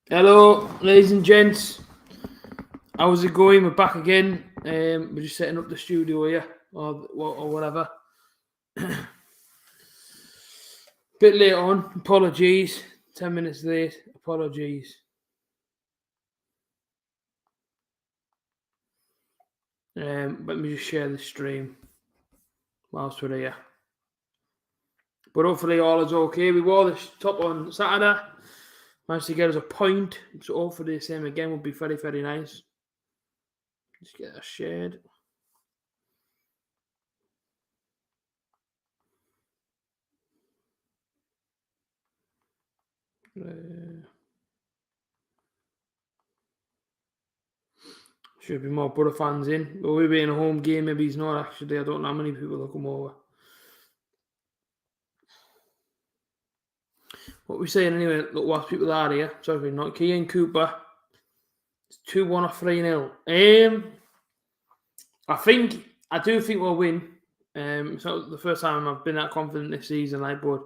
Hello, ladies and gents. How's it going? We're back again. We're just setting up the studio here, or whatever. Bit late on. Apologies. 10 minutes late. Apologies. Let me just share the stream whilst we're here. But hopefully all is okay. We wore the top on Saturday. Managed to get us a point. So hopefully the same again would be very, very nice. Just get that shared. Should be more Borough fans in. But we're being a home game, maybe he's not actually. I don't know how many people will come over. What we're saying anyway, look, whilst people are here, sorry, not Keane Cooper. It's 2-1 or 3-0. I do think we'll win. It's not the first time I've been that confident this season, but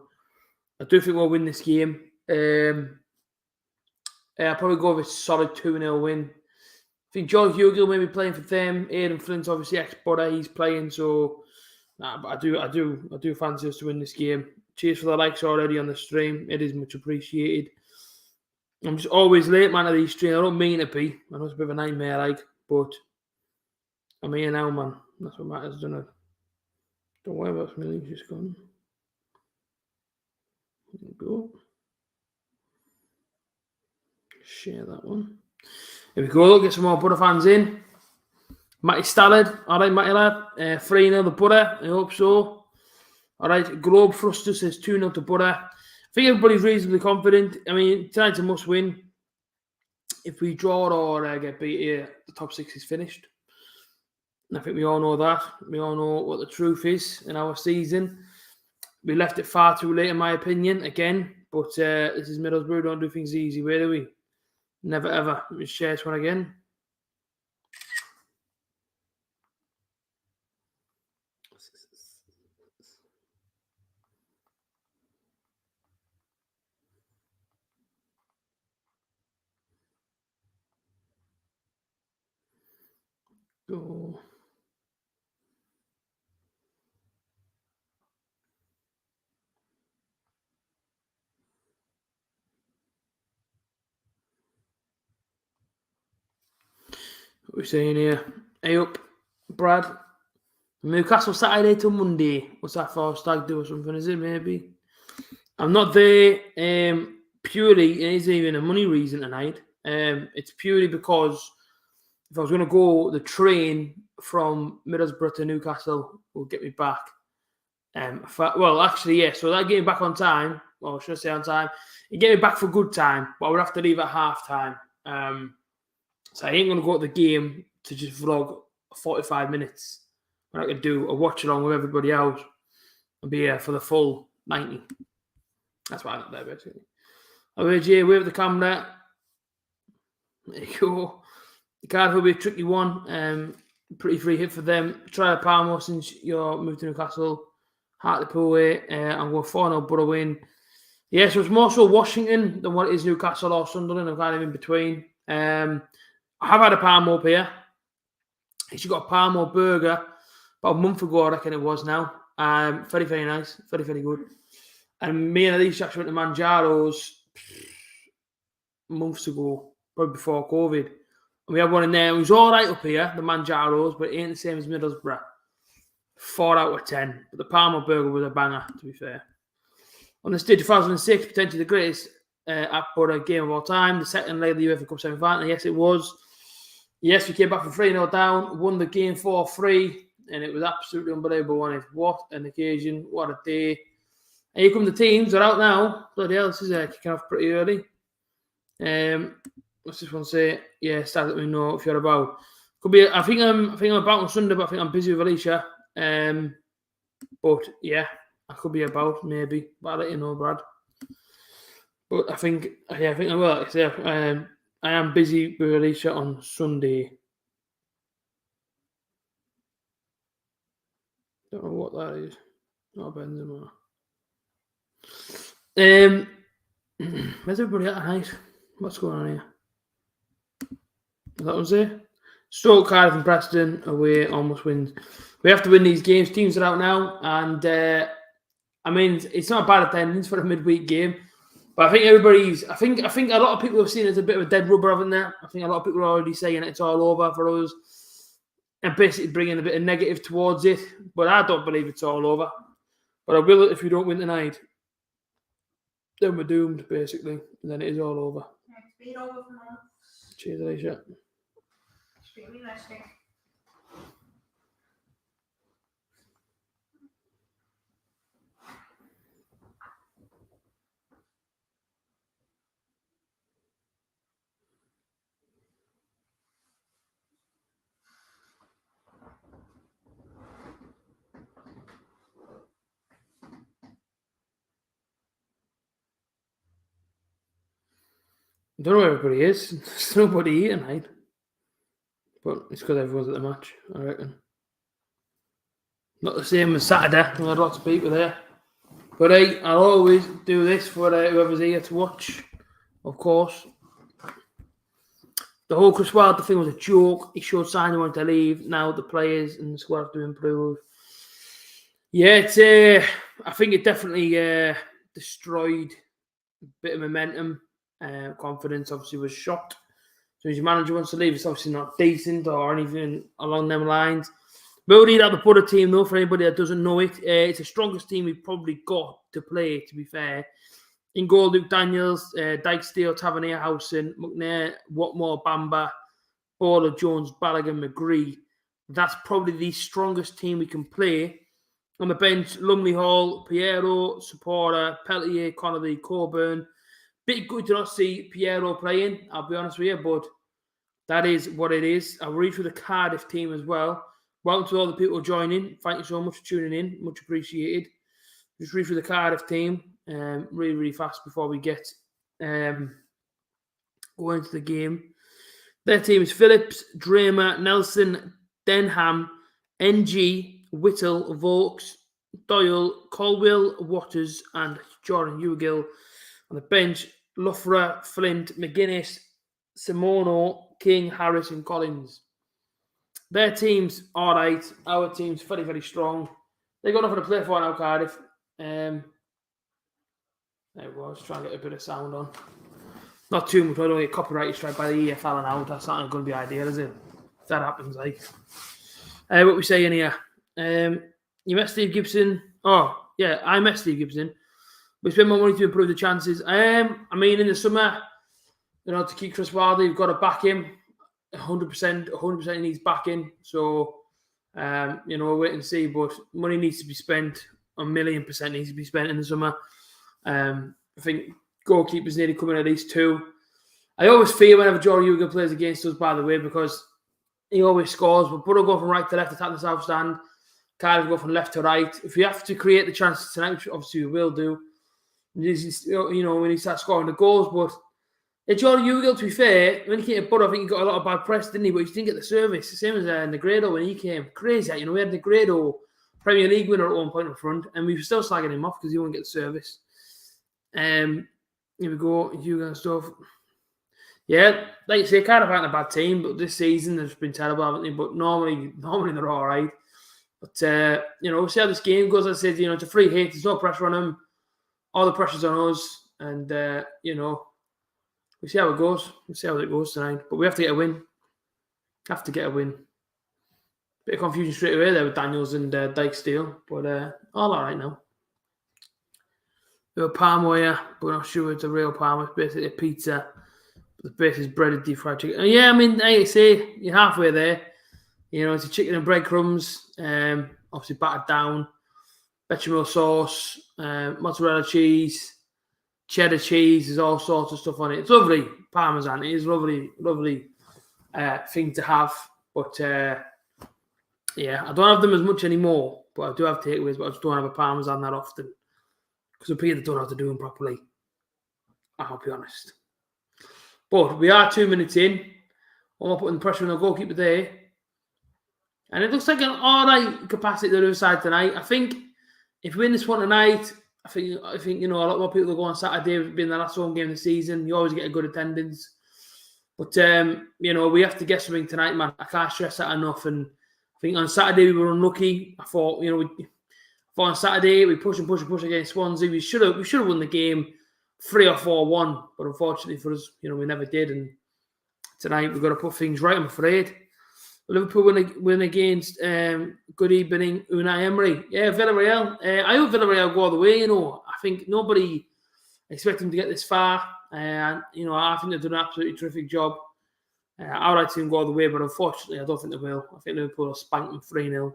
I do think we'll win this game. I'll probably go with a solid 2-0 win. I think John Hugill may be playing for them. Aidan Flint's obviously ex-Butter, he's playing, so but I do fancy us to win this game. Cheers for the likes already on the stream. It is much appreciated. I'm just always late, man, at these streams. I don't mean to be. I know it's a bit of a nightmare, but I'm here now, man. That's what matters, don't it? Don't worry about me. Link's just gone. There we go. Share that one. Here we go. Look, get some more Butter fans in. Matty Stallard. All right, Matty lad. 3-0 to Butter. I hope so. All right. Globe Thruster says 2-0 to Butter. I think everybody's reasonably confident. I mean, tonight's a must win. If we draw or get beat here, the top 6 is finished. And I think we all know that. We all know what the truth is in our season. We left it far too late, in my opinion, again. But this is Middlesbrough. Don't do things the easy way, do we? Never, ever. Let me share this one again. Go. What we're saying here. Hey up, Brad. Newcastle Saturday till Monday. What's that for? Stag do or something, is it maybe? I'm not there purely, it isn't even a money reason tonight. It's purely because if I was going to go, the train from Middlesbrough to Newcastle will get me back. Actually, yeah. So that get me back on time, or should I say on time? It get me back for good time, but I would have to leave at half time. So I ain't going to go to the game to just vlog 45 minutes. What I could do a watch along with everybody else and be here for the full 90. That's why I'm not there, basically. A.J.T, wave the camera. There you go. The Cardiff will be a tricky one. Pretty free hit for them. Try a Palmo since you're moved to Newcastle. Hartlepool away. I'm going 4-0 Borough win. Yeah, so it's more so Washington than what it is Newcastle or Sunderland. I'm kind of in between. I have had a Palmo up here. Actually got a Palmo burger about a month ago, I reckon it was now. Very, very nice. Very, very good. And me and Alicia actually went to Manjaro's months ago, probably before COVID. And we had one in there. It was all right up here, the Manjaro's, but it ain't the same as Middlesbrough. 4 out of 10. But the Palmer burger was a banger, to be fair. On this day, 2006, potentially the greatest at-Borough game of all time. The second leg of the UEFA Cup semi-final. Yes, it was. Yes, we came back from 3-0 down, won the game 4-3, and it was absolutely unbelievable. What an occasion. What a day. And here come the teams. They're out now. Bloody hell, this is kicking off pretty early. What's this one say? Yeah, start let me know if you're about. Could be. I think I'm about on Sunday, but I think I'm busy with Alicia. But yeah, I could be about maybe. But I'll let you know, Brad. But I think I will. I am busy with Alicia on Sunday. Don't know what that is. Not Benzema. Where's everybody at tonight? What's going on here? That was it. Stoke, Cardiff and Preston away almost wins. We have to win these games. Teams are out now, and I mean it's not bad attendance for a midweek game, but I think everybody's. I think a lot of people have seen it as a bit of a dead rubber, haven't they? I think a lot of people are already saying it's all over for us, and basically bringing a bit of negative towards it. But I don't believe it's all over. But I will if we don't win tonight. Then we're doomed, basically. And then it is all over. It's been over for now. Cheers, Alicia. It's been really nice thing. I don't know where everybody is. There's nobody here tonight. But it's because everyone's at the match, I reckon. Not the same as Saturday. We had lots of people there. But I'll always do this for whoever's here to watch, of course. The whole Chris Wilder thing was a joke. He showed signs he wanted to leave. Now the players and the squad have to improve. Yeah, it's I think it definitely destroyed a bit of momentum. Confidence obviously was shot. So if your manager wants to leave, it's obviously not decent or anything along them lines. We'll need out the Butter team, though, for anybody that doesn't know it. It's the strongest team we've probably got to play, to be fair. In goal, Luke Daniels, Dykesdale, Tavernier, Howson, McNair, Watmore, Bamba, Baller, Jones, Ballaghan, McGree. That's probably the strongest team we can play. On the bench, Lumley Hall, Piero, Supporter, Peltier, Connolly, Coburn. Bit good to not see Piero playing, I'll be honest with you, but that is what it is. I'll read through the Cardiff team as well. Welcome to all the people joining. Thank you so much for tuning in. Much appreciated. Just read through the Cardiff team really, really fast before we get going into the game. Their team is Phillips, Dramer, Nelson, Denham, NG, Whittle, Vokes, Doyle, Colwell, Waters, and Jordan Hugill. On the bench, Loughra, Flint, McGuinness, Simono, King, Harris, and Collins. Their team's all right. Our team's very, very strong. They've got nothing to play for now, Cardiff. There we go. Just trying to get a bit of sound on. Not too much. I don't get copyright strike by the EFL now. That's not going to be ideal, is it? If that happens, like. What we saying here? You met Steve Gibson. Oh, yeah, I met Steve Gibson. We spend more money to improve the chances. I mean, in the summer, to keep Chris Wilder, you've got to back him 100%. 100% he needs backing. So, we'll wait and see. But money needs to be spent. 1,000,000% needs to be spent in the summer. I think goalkeepers nearly coming at least 2. I always fear whenever Jordan Hugill plays against us, by the way, because he always scores. But Borough go from right to left, attack the south stand. Cardiff go from left to right. If we have to create the chances tonight, which obviously we will do, when he starts scoring the goals. But Jordan Hugill, to be fair, when he came to Borough, I think he got a lot of bad press, didn't he? But he didn't get the service. Same as Negredo when he came. Crazy, we had Negredo, Premier League winner at one point in front, and we were still slagging him off because he wouldn't get the service. Here we go, Hugill and stuff. Yeah, like you say, Cardiff aren't a bad team, but this season they've been terrible, haven't they? But normally they're all right. But, we'll see how this game goes. As I said, it's a free hit. There's no pressure on them. All the pressure's on us. And, we'll see how it goes. We'll see how it goes tonight. But we have to get a win. Have to get a win. Bit of confusion straight away there with Daniels and Dykesdale. But all right now. We have a Parma here, but we're not sure it's a real Parma. It's basically a pizza. The base is breaded deep fried chicken. And yeah, I mean, like you say, you're halfway there. It's a chicken and breadcrumbs, obviously battered down, bechamel sauce, mozzarella cheese, cheddar cheese. There's all sorts of stuff on it. It's lovely, Parmesan. It is lovely, lovely thing to have. But I don't have them as much anymore. But I do have takeaways, but I just don't have a Parmesan that often. Because people don't know how to do them properly. I'll be honest. But we are 2 minutes in. I'm putting pressure on the goalkeeper there. And it looks like an all right capacity to the other side tonight. I think if we win this one tonight, I think a lot more people go on Saturday, being the last home game of the season. You always get a good attendance. But, we have to get something tonight, man. I can't stress that enough. And I think on Saturday we were unlucky. I thought, on Saturday we push against Swansea. We should have won the game 3 or 4-1. But unfortunately for us, we never did. And tonight we've got to put things right, I'm afraid. Liverpool win against good evening Unai Emery. Yeah, Villarreal. I hope Villarreal go all the way. I think nobody expected them to get this far. And I think they've done an absolutely terrific job. I would like to see them go all the way, but unfortunately, I don't think they will. I think Liverpool will spank them 3-0.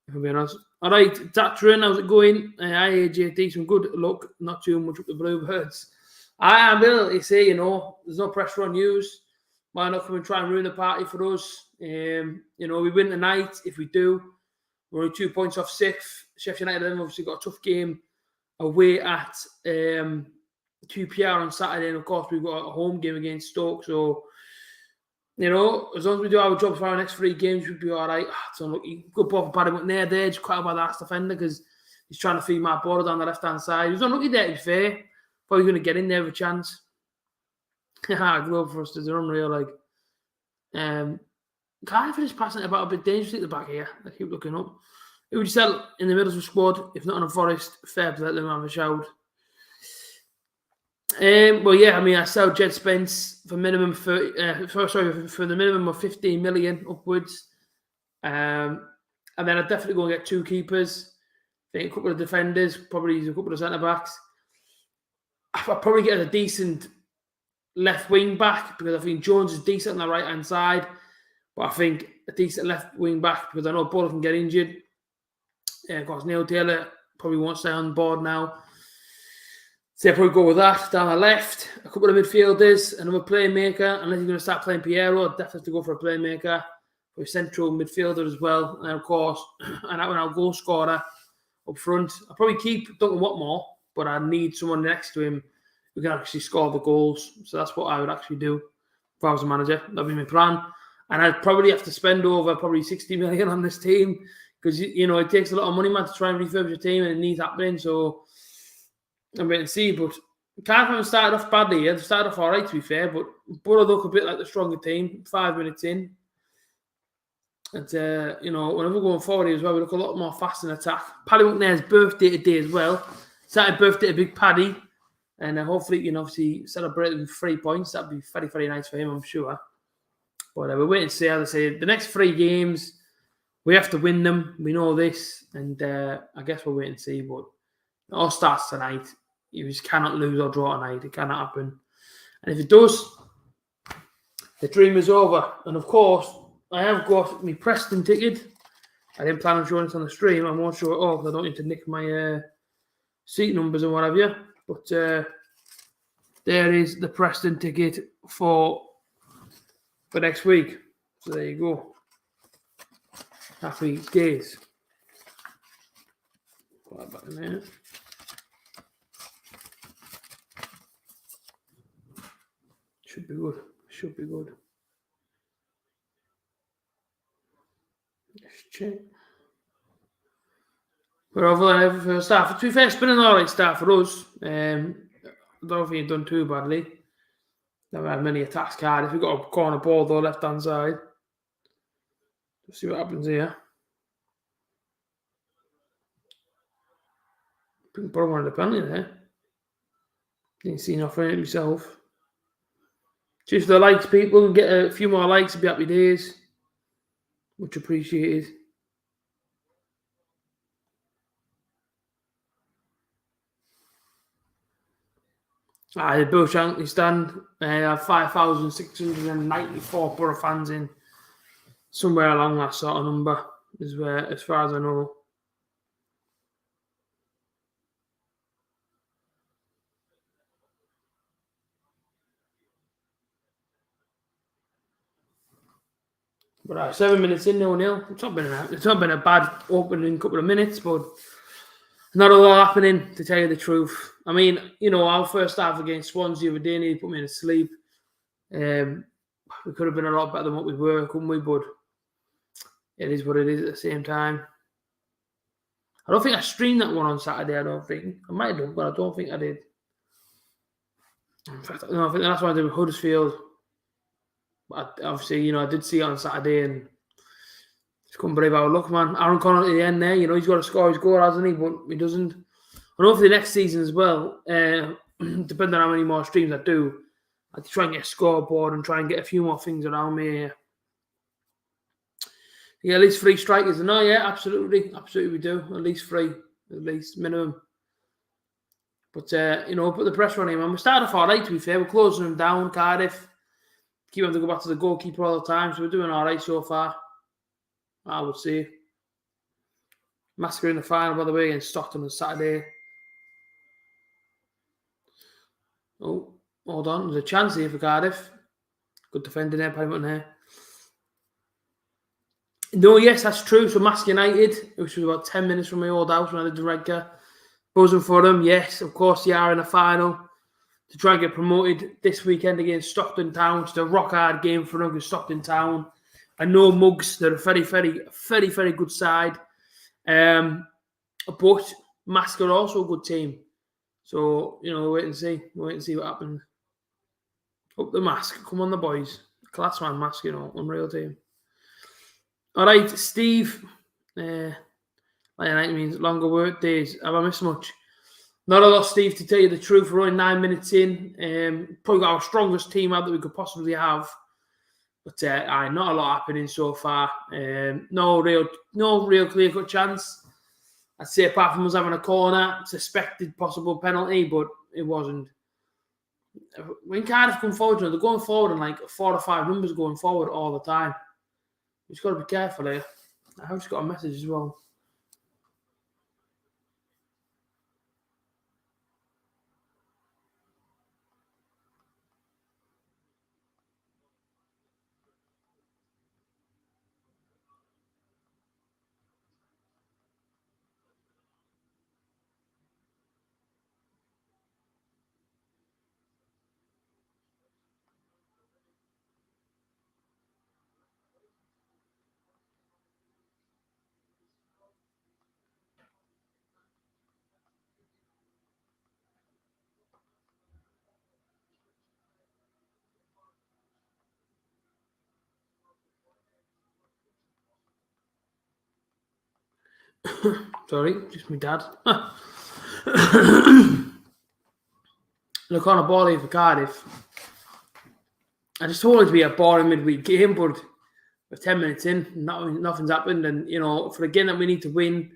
If I'm being honest. All right, Datrin, how's it going? Hi, A.J.T, some good luck. Not too much up the Bluebirds. I will. You say, there's no pressure on you. Why not come and try and ruin the party for us? We win tonight. If we do, we're only 2 points off 6th. Sheffield United have obviously got a tough game away at QPR on Saturday, and of course we've got a home game against Stoke. So, as long as we do our jobs for our next 3 games, we'll be all right. It's unlucky. Good ball for Paddy McNair there. Just quite about the last defender because he's trying to feed my border down the left-hand side. He was unlucky there, to be fair. Probably going to get in there with a chance. Glove for us to do unreal. Cardiff is passing it about a bit dangerously at the back here. I keep looking up. Who would you sell in the Middlesbrough squad? If not on a Forest, fair to let them have a shout. I sell Jed Spence for minimum for the minimum of 15 million upwards. And then I'd definitely go and get 2 keepers. I think a couple of defenders, probably a couple of centre backs. I'd probably get a decent left wing back because I think Jones is decent on the right hand side. But I think a decent left wing back because I know Ball can get injured. Of course, Neil Taylor probably won't stay on board now. So I'll probably go with that. Down the left, a couple of midfielders, another playmaker. Unless you're going to start playing Piero, I'd definitely have to go for a playmaker. For a central midfielder as well. And of course, our goal scorer up front. I'll probably keep Duncan Watmore, but I need someone next to him who can actually score the goals. So that's what I would actually do if I was a manager. That'd be my plan. And I'd probably have to spend over probably 60 million on this team because, it takes a lot of money, man, to try and refurbish a team and it needs happening. So I'm waiting to see. But Cardiff haven't started off badly yet. They've started off all right, to be fair. But Borough look a bit like the stronger team, 5 minutes in. And, whenever we're going forward here as well, we look a lot more fast in attack. Paddy McNair's birthday today as well. Saturday birthday to Big Paddy. And hopefully you can obviously celebrate with 3 points. That'd be very, very nice for him, I'm sure. But we're waiting to see. As I say, the next 3 games, we have to win them. We know this. And I guess we'll wait and see. But it all starts tonight. You just cannot lose or draw tonight. It cannot happen. And if it does, the dream is over. And of course, I have got my Preston ticket. I didn't plan on showing it on the stream. I won't show it off because I don't need to nick my seat numbers and what have you. But there is the Preston ticket for next week. So there you go. Happy days. Put that back in there. Should be good. Should be good. Let's check. We're over there for the start. To be fair, it's been an alright start for us. I don't think you've done too badly. Never had many attacks, Cardiff. We've got a corner ball though, left hand side. Let's see what happens here. I think Borough wanted a penalty there. Didn't see nothing in it myself. Just for the likes, people, and get a few more likes, it'd be happy days. Much appreciated. The Bill Shankly stand. I have 5,694 Borough fans in. Somewhere along that sort of number, is where, as far as I know. But 7 minutes in, 0-0. It's not been a bad opening couple of minutes, but not a lot happening, to tell you the truth. I mean, our first half against Swansea the other day nearly put me to sleep. We could have been a lot better than what we were, couldn't we? But it is what it is at the same time. I don't think I streamed that one on Saturday. I don't think I might have, but I don't think I did. In fact, no, I think that's what I did with Huddersfield. But obviously, I did see it on Saturday and just couldn't believe our luck, man. Aaron Connor at the end there, he's got to score his goal, hasn't he? But he doesn't. I know for the next season as well, depending on how many more streams I do, I have to try and get a scoreboard and try and get a few more things around me. Yeah, at least 3 strikers. No, yeah, absolutely. Absolutely we do. At least 3. At least minimum. But, put the pressure on him. And we started off all right, to be fair. We're closing him down, Cardiff. Keep having to go back to the goalkeeper all the time. So we're doing all right so far, I would say. Massacre in the final, by the way, against Stockton on Saturday. Oh, hold on. There's a chance here for Cardiff. Good defending there, Pymon there. No, yes, that's true. So Mask United, which was about 10 minutes from my old house when I did the Redcar. Buzzing for them, yes, of course they are in the final to try and get promoted this weekend against Stockton Town. It's a rock hard game for them because Stockton Town are no mugs. They're a very, very, very, very good side. But Mask are also a good team. So, wait and see. Wait and see what happens. Up the Mask. Come on, the boys. Class man, Mask, unreal team. All right, Steve. Night means longer work days. Have I missed much? Not a lot, Steve, to tell you the truth. We're only 9 minutes in. Probably got our strongest team out that we could possibly have. But not a lot happening so far. No real clear-cut chance. I'd say apart from us having a corner, suspected possible penalty, but it wasn't. When Cardiff come forward, they're going forward in like 4 or 5 numbers going forward all the time. You just got to be careful here. I've just got a message as well. Sorry, just my dad. Look on a ball here for Cardiff. I just wanted it to be a boring midweek game, but we're 10 minutes in, nothing's happened. And, for a game that we need to win,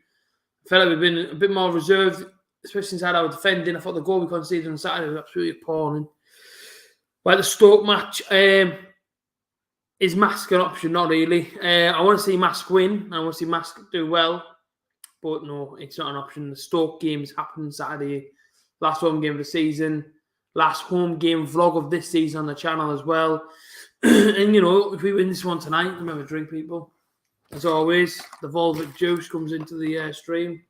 I felt like we've been a bit more reserved, especially inside our defending. I thought the goal we conceded on Saturday was absolutely appalling. Like the Stoke match, is Mask an option? Not really. I want to see Mask win. I want to see Mask do well. But no, it's not an option. The Stoke games happened Saturday. Last home game of the season. Last home game vlog of this season on the channel as well. And, if we win this one tonight, remember, drink, people. As always, the Volvic juice comes into the stream.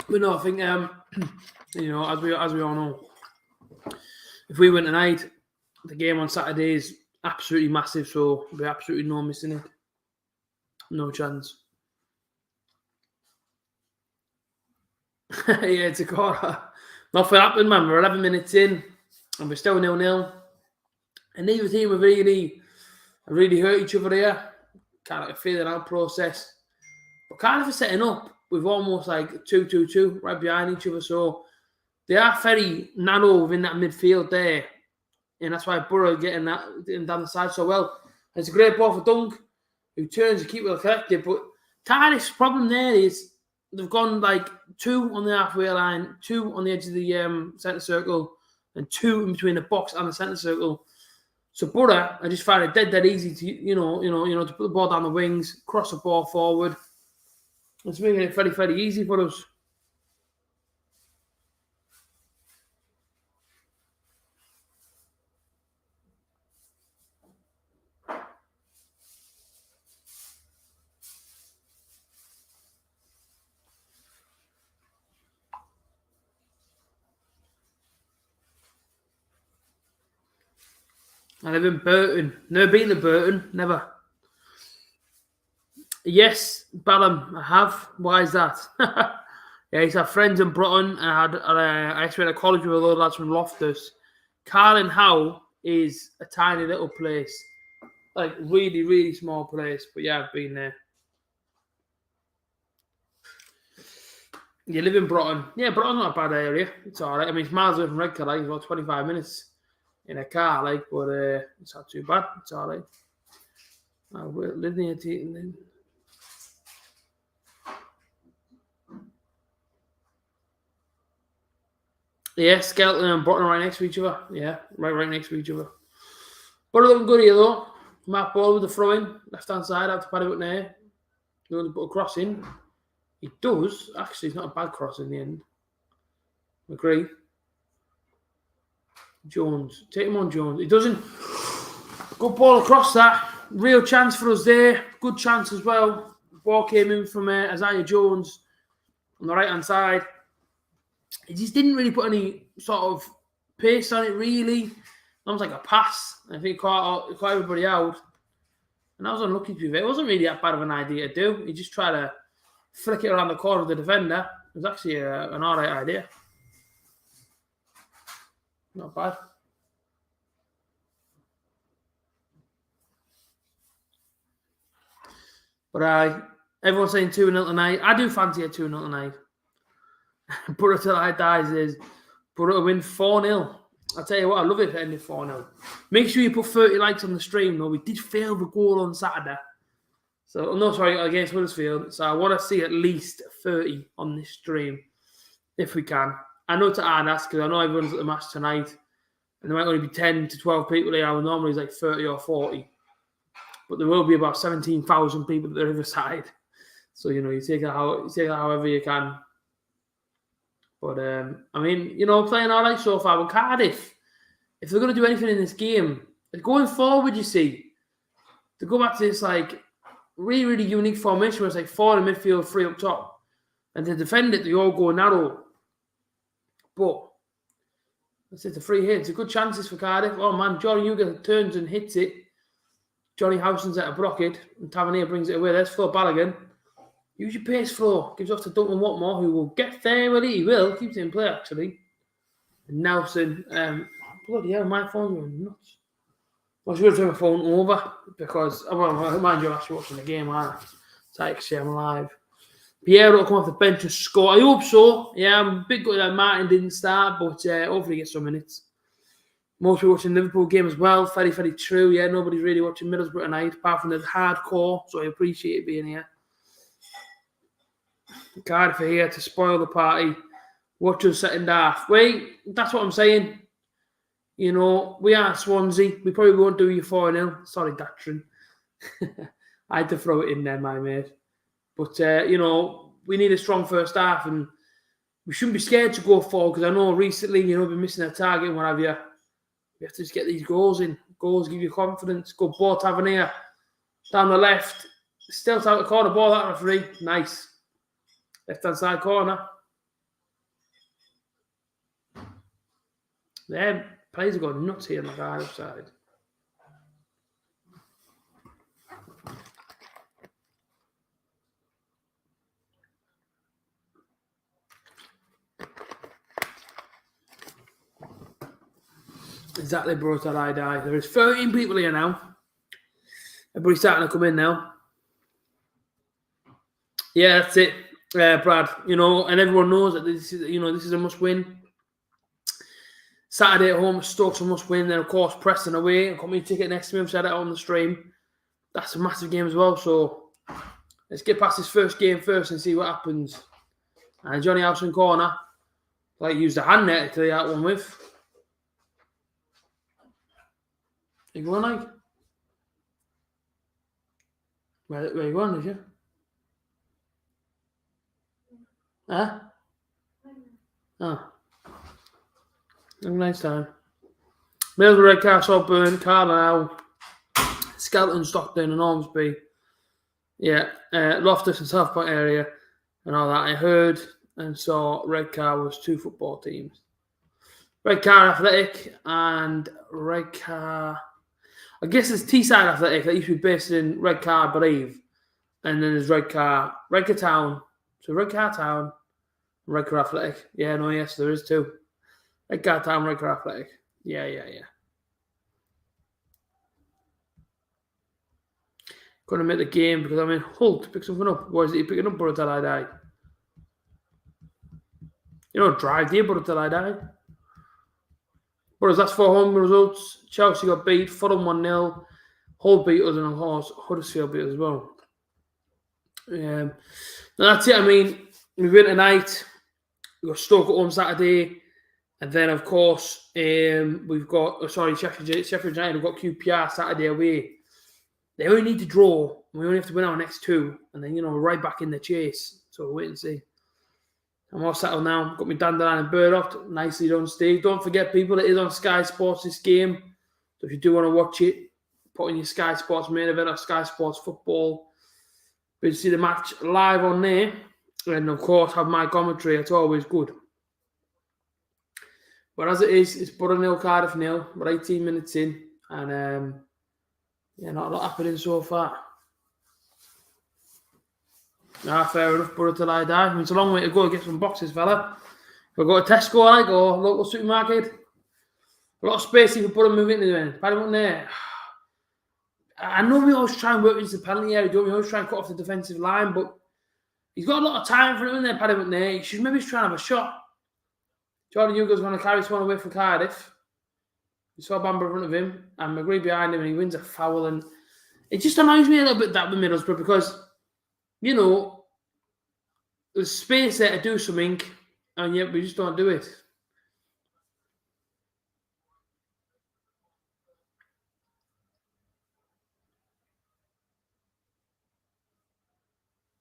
But no, I think, as we all know, if we win tonight, the game on Saturday is absolutely massive. So there'll be absolutely no missing it. No chance. Yeah, it's a quarter. Nothing happened, man. We're 11 minutes in, and we're still 0-0. And neither team have really hurt each other here. Kind of a feeling out process. But Cardiff are setting up with almost like 2-2-2 right behind each other. So they are very narrow within that midfield there. And that's why Borough getting down the side so well. And it's a great ball for Dunk, who turns to keep well collected. But Cardiff's problem there is they've gone like 2 on the halfway line, 2 on the edge of the centre circle, and 2 in between the box and the centre circle. So Borough, I just find it dead easy to to put the ball down the wings, cross the ball forward. It's making it very, very easy for us. I live in Burton. Never been to Burton. Never. Yes, Ballum, I have. Why is that? Yeah, he's had friends in Broughton, and I actually went to college with a load of lads from Loftus. Carlin Howe is a tiny little place. Like, really, really small place. But yeah, I've been there. You live in Broughton. Yeah, Broughton's not a bad area. It's all right. I mean, it's miles away from Redcar, like, about 25 minutes in a car, like, but it's not too bad. It's all right. I live near Teton. Yeah, Skelton and Broughton are right next to each other. Yeah, right next to each other. But looking good here, though. Matt Ball with the throw-in, left-hand side, out to Paddy Whitney. You want to put a cross in? He does. Actually, it's not a bad cross in the end. Agree. Jones. Take him on, Jones. He doesn't. Good ball across that. Real chance for us there. Good chance as well. Ball came in from Isaiah Jones on the right-hand side. He just didn't really put any sort of pace on it, really. Almost like a pass. I think he caught everybody out. And I was unlucky to be there. It wasn't really that bad of an idea to do. He just tried to flick it around the corner of the defender. It was actually an all right idea. Not bad. But everyone's saying 2-0 tonight. I do fancy a 2-0 tonight. Borough till I dies is Borough to win 4-0. I'll tell you what, I love it if it ended 4-0. Make sure you put 30 likes on the stream, though. We did fail the goal on Saturday. So, no, sorry, against Huddersfield. So I want to see at least 30 on this stream, if we can. I know it's a hard ask, because I know everyone's at the match tonight, and there might only be 10 to 12 people there. Normally it's like 30 or 40. But there will be about 17,000 people at the other side. So, you take it however you can. But, I mean, playing all right so far. But Cardiff, if they're going to do anything in this game, going forward, you see, to go back to this, like, really, really unique formation where it's like 4 in midfield, 3 up top. And to defend it, they all go narrow. But, it's a free hit. It's a good chances for Cardiff. Oh, man, Johnny Hugo turns and hits it. Johnny Howson's at a Brockett, and Tavernier brings it away. There's Flo Balogun. Use your pace, Flo. Gives off to Duncan Watmore, who will get there. Well, he will. Keeps it in play, actually. And Nelson. Bloody hell, my phone's going nuts. I was going to turn my phone over because, mind you, I'm actually watching the game, aren't I? It's like, say I'm live. Pierre will come off the bench and score. I hope so. Yeah, I'm a bit good that Martin didn't start, but hopefully he gets some minutes. Most people watching the Liverpool game as well. Very, very true. Yeah, nobody's really watching Middlesbrough tonight, apart from the hardcore, so I appreciate it being here. Cardiff are here to spoil the party. Watch us second half. Wait, that's what I'm saying. We are Swansea. We probably won't do you 4-0. Sorry, Datrin. I had to throw it in there, my mate. But, we need a strong first half, and we shouldn't be scared to go forward, because I know recently, we've been missing a target and what have you. We have to just get these goals in. Goals give you confidence. Good ball, Tavernier. Down the left. Still out the corner. Ball, that referee. Nice. Left-hand side corner. There, players are going nuts here on the Cardiff side. Exactly, bro, till I die. There is 13 people here now. Everybody's starting to come in now. Yeah, that's it, Brad. And everyone knows that this is a must-win. Saturday at home, Stoke's a must-win. Then, of course, Preston away. I've got my ticket next to me. I've said it on the stream. That's a massive game as well. So let's get past this first game first and see what happens. And Johnny Howson corner. Like, use the hand net to clear that one with. You going, like? Where you going, did you? Huh? Oh. Have a nice time. Middlesbrough, Redcar, Burn, Carlisle, Skelton, Stockton, and Ormsby. Yeah, Loftus and South Point area and all that. I heard and saw Redcar was 2 football teams. Redcar Athletic and Redcar. I guess it's Teesside Athletic that used to be based in Redcar, I believe. And then there's Redcar Town. So Redcar Town, Redcar Athletic. Yeah, no, yes, there is two. Redcar Town, Redcar Athletic. Yeah. Gonna make the game because I'm in Hull to pick something up. Or is it you picking up Borough till I die? You don't drive, do you, Borough till I die? Whereas that's 4 home results. Chelsea got beat, Fulham 1-0. Hull beat us and of course Huddersfield beat us as well. That's it. I mean, we win tonight. We've got Stoke at home Saturday. And then, of course, we've got, Sheffield United have got QPR Saturday away. They only need to draw. We only have to win our next 2. And then, we're right back in the chase. So we'll wait and see. I'm all settled now. Got my dandelion and burdock nicely done, Steve. Don't forget, people, it is on Sky Sports this game. So if you do want to watch it, put in your Sky Sports main event or Sky Sports football. But you see the match live on there. And, of course, have my commentary. It's always good. But as it is, it's Borough 0, Cardiff 0. We're 18 minutes in. And, not a lot happening so far. Fair enough, Borough till I die. I mean, it's a long way to go to get some boxes, fella. If I go to Tesco, or local supermarket, a lot of space you can put them moving into them. Paddy wasn't there. I know we always try and work into the penalty area, don't we? We always try and cut off the defensive line, but he's got a lot of time for him in there, Paddy wasn't there. He should maybe try and have a shot. Jordan Hugo's going to carry this one away from Cardiff. You saw Bamba in front of him, and McGree behind him, and he wins a foul. And it just annoys me a little bit that with Middlesbrough because, there's space there to do something, and yet we just don't do it.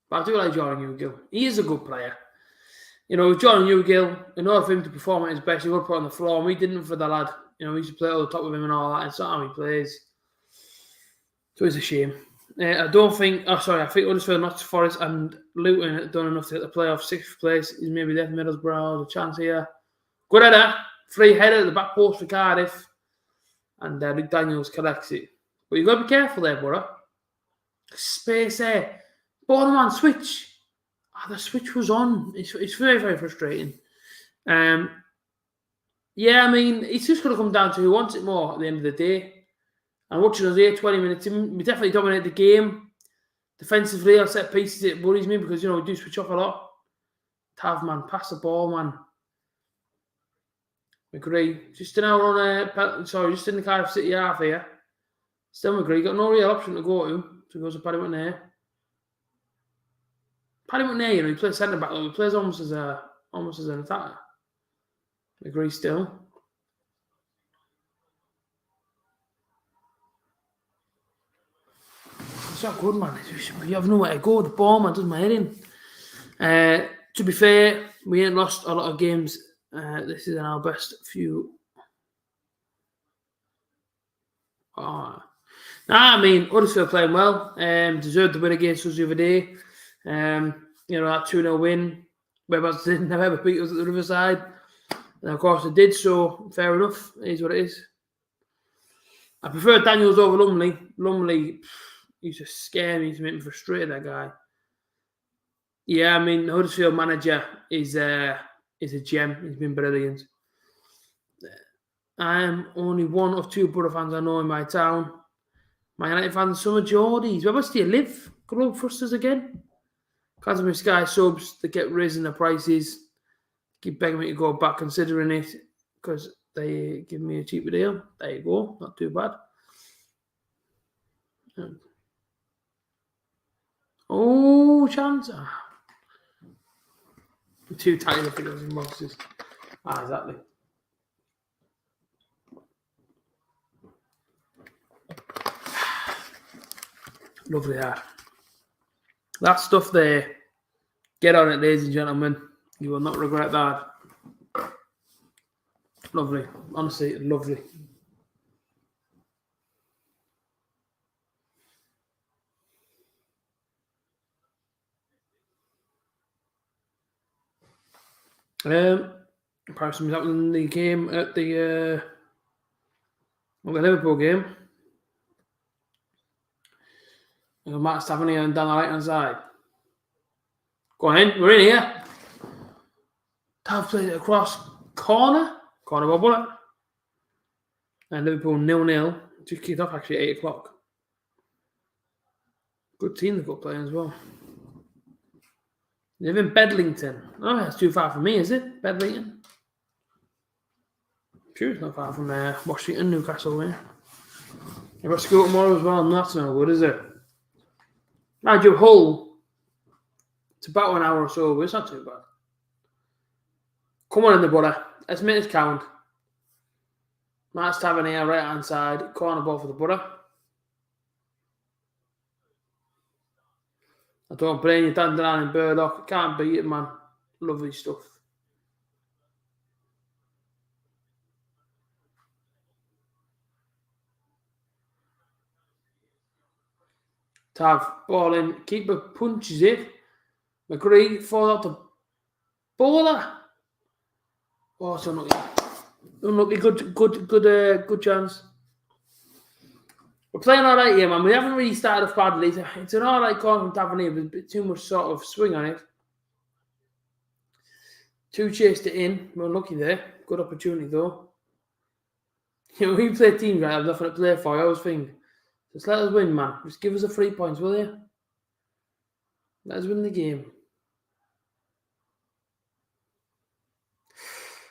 But I do like Jordan Hugo. He is a good player. With Jordan Hugo, in order for him to perform at his best, he would put on the floor, and we didn't for the lad. We used to play all the top with him and all that, and it's not how he plays. So it's a shame. I think Huddersfield, not Forest, and Luton have done enough to get the playoff 6th place. He's maybe left Middlesbrough, a chance here. Good header, free header at the back post for Cardiff, and Luke Daniels collects it. But you've got to be careful there, Borough. Space there. Bottom man, switch. The switch was on. It's very, very frustrating. I mean, it's just going to come down to who wants it more at the end of the day. And watching us here, 20 minutes in, we definitely dominate the game. Defensively, our set pieces, it worries me because, we do switch off a lot. Tav, man, pass the ball, man. McGree, just in just in the Cardiff City half here. Still McGree, got no real option to go to. So he goes to Paddy McNair. Paddy McNair, he plays centre back, though. He plays almost as an attacker. McGree still. It's not good, man. You have nowhere to go. The ball, man, does my head in. To be fair, we ain't lost a lot of games. This is in our best few. I mean, Huddersfield playing well. Deserved the win against us the other day. That 2-0 win. Webers didn't ever beat us at the Riverside. And of course, they did, so fair enough. It is what it is. I prefer Daniels over Lumley. Lumley, he's just scare me to make me frustrated, that guy. Yeah, I mean, the Huddersfield manager is a gem. He's been brilliant. I am only one of 2 Borough fans I know in my town. My United fans, some are Geordies. Where else do you live? Good old Frusters again. Cancel my Sky subs. They kept raising the prices. Keep begging me to go back considering it because they give me a cheaper deal. There you go. Not too bad. Oh, chance. Too tiny figures in boxes. Exactly. Lovely that. That stuff there. Get on it, ladies and gentlemen. You will not regret that. Lovely. Honestly, lovely. Perhaps something happened in the game at the Liverpool game. And Matt's having here and down the right hand side. Go on in, we're in here. Tav plays it across. Corner bubble it. And Liverpool 0-0. Just kicked off actually at 8 o'clock. Good team they've got playing as well. They live in Bedlington. Oh, that's too far from me, is it? Bedlington? Sure, it's not far from Washington, Newcastle, yeah. You've got school tomorrow as well, and that's no good, is it? Mind you, Hull, it's about an hour or so, but it's not too bad. Come on in the butter. Let's make this count. Matt's Tavern here, right hand side, corner ball for the butter. I don't blame you, Dandelion and Burdock. Can't beat it, man. Lovely stuff. Tav, ball in. Keeper punches it. McGree falls out the bowler. Oh, it's unlucky. Unlucky. Good chance. We're playing all right here, man. We haven't really started off badly. It's an all right corner from Tavernier, with a bit too much sort of swing on it. 2 chased it in. We're unlucky there. Good opportunity, though. You know, we play teams, right? I've nothing to play for. I always think, just let us win, man. Just give us the 3 points, will you? Let us win the game.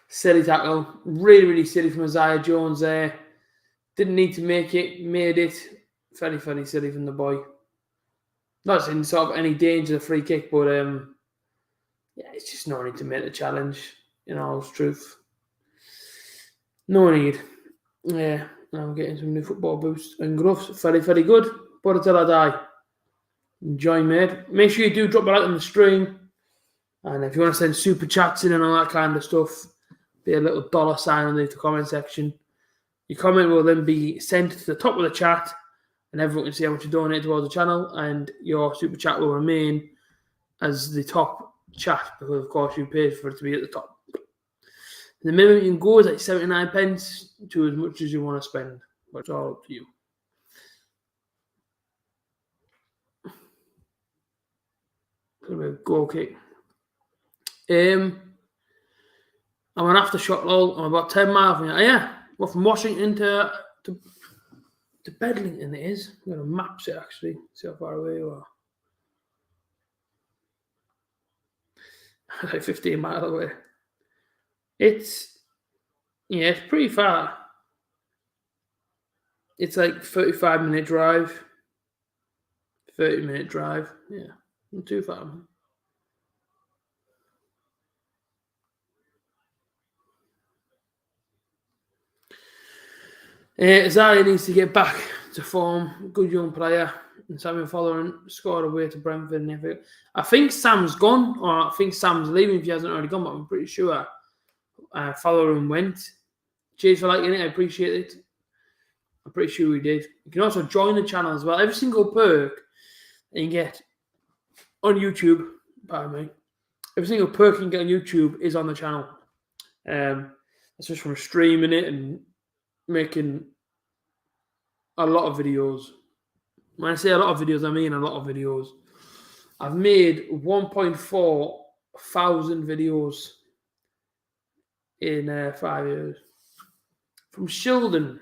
Silly tackle. Really, really silly from Isaiah Jones there. Didn't need to make it. Made it. Very, very silly from the boy. Not in sort of any danger of free kick, but yeah, it's just no need to make the challenge. In all truth. No need. Yeah, I'm getting some new football boots and gloves. Very, very good. But until I die. Enjoy, mate. Make sure you do drop a like on the stream. And if you want to send super chats in and all that kind of stuff, be a little $ underneath the comment section. Your comment will then be sent to the top of the chat, and everyone can see how much you donate towards the channel, and your super chat will remain as the top chat, because of course you paid for it to be at the top. The minimum you can go is like 79 pence to as much as you want to spend, but it's all up to you. Goal kick. I'm an aftershock lol. I'm about 10 miles from here. Yeah, well, from Washington to Bedlington it is. I'm going to map it actually. See how far away you are. Like 15 miles away. It's pretty far. It's like 35-minute drive. 30-minute drive. Yeah, not too far, man. Zari needs to get back to form. Good young player. And Simon Following scored away to Brentford. And I think Sam's gone, or I think Sam's leaving if he hasn't already gone, but I'm pretty sure Following went. Cheers for liking it. I appreciate it. I'm pretty sure we did. You can also join the channel as well. Every single perk that you get on YouTube, pardon me, every single perk you can get on YouTube is on the channel. That's just from streaming it and making a lot of videos. When I say a lot of videos, I mean a lot of videos. I've made 1.4 thousand videos in 5 years. From Sheldon.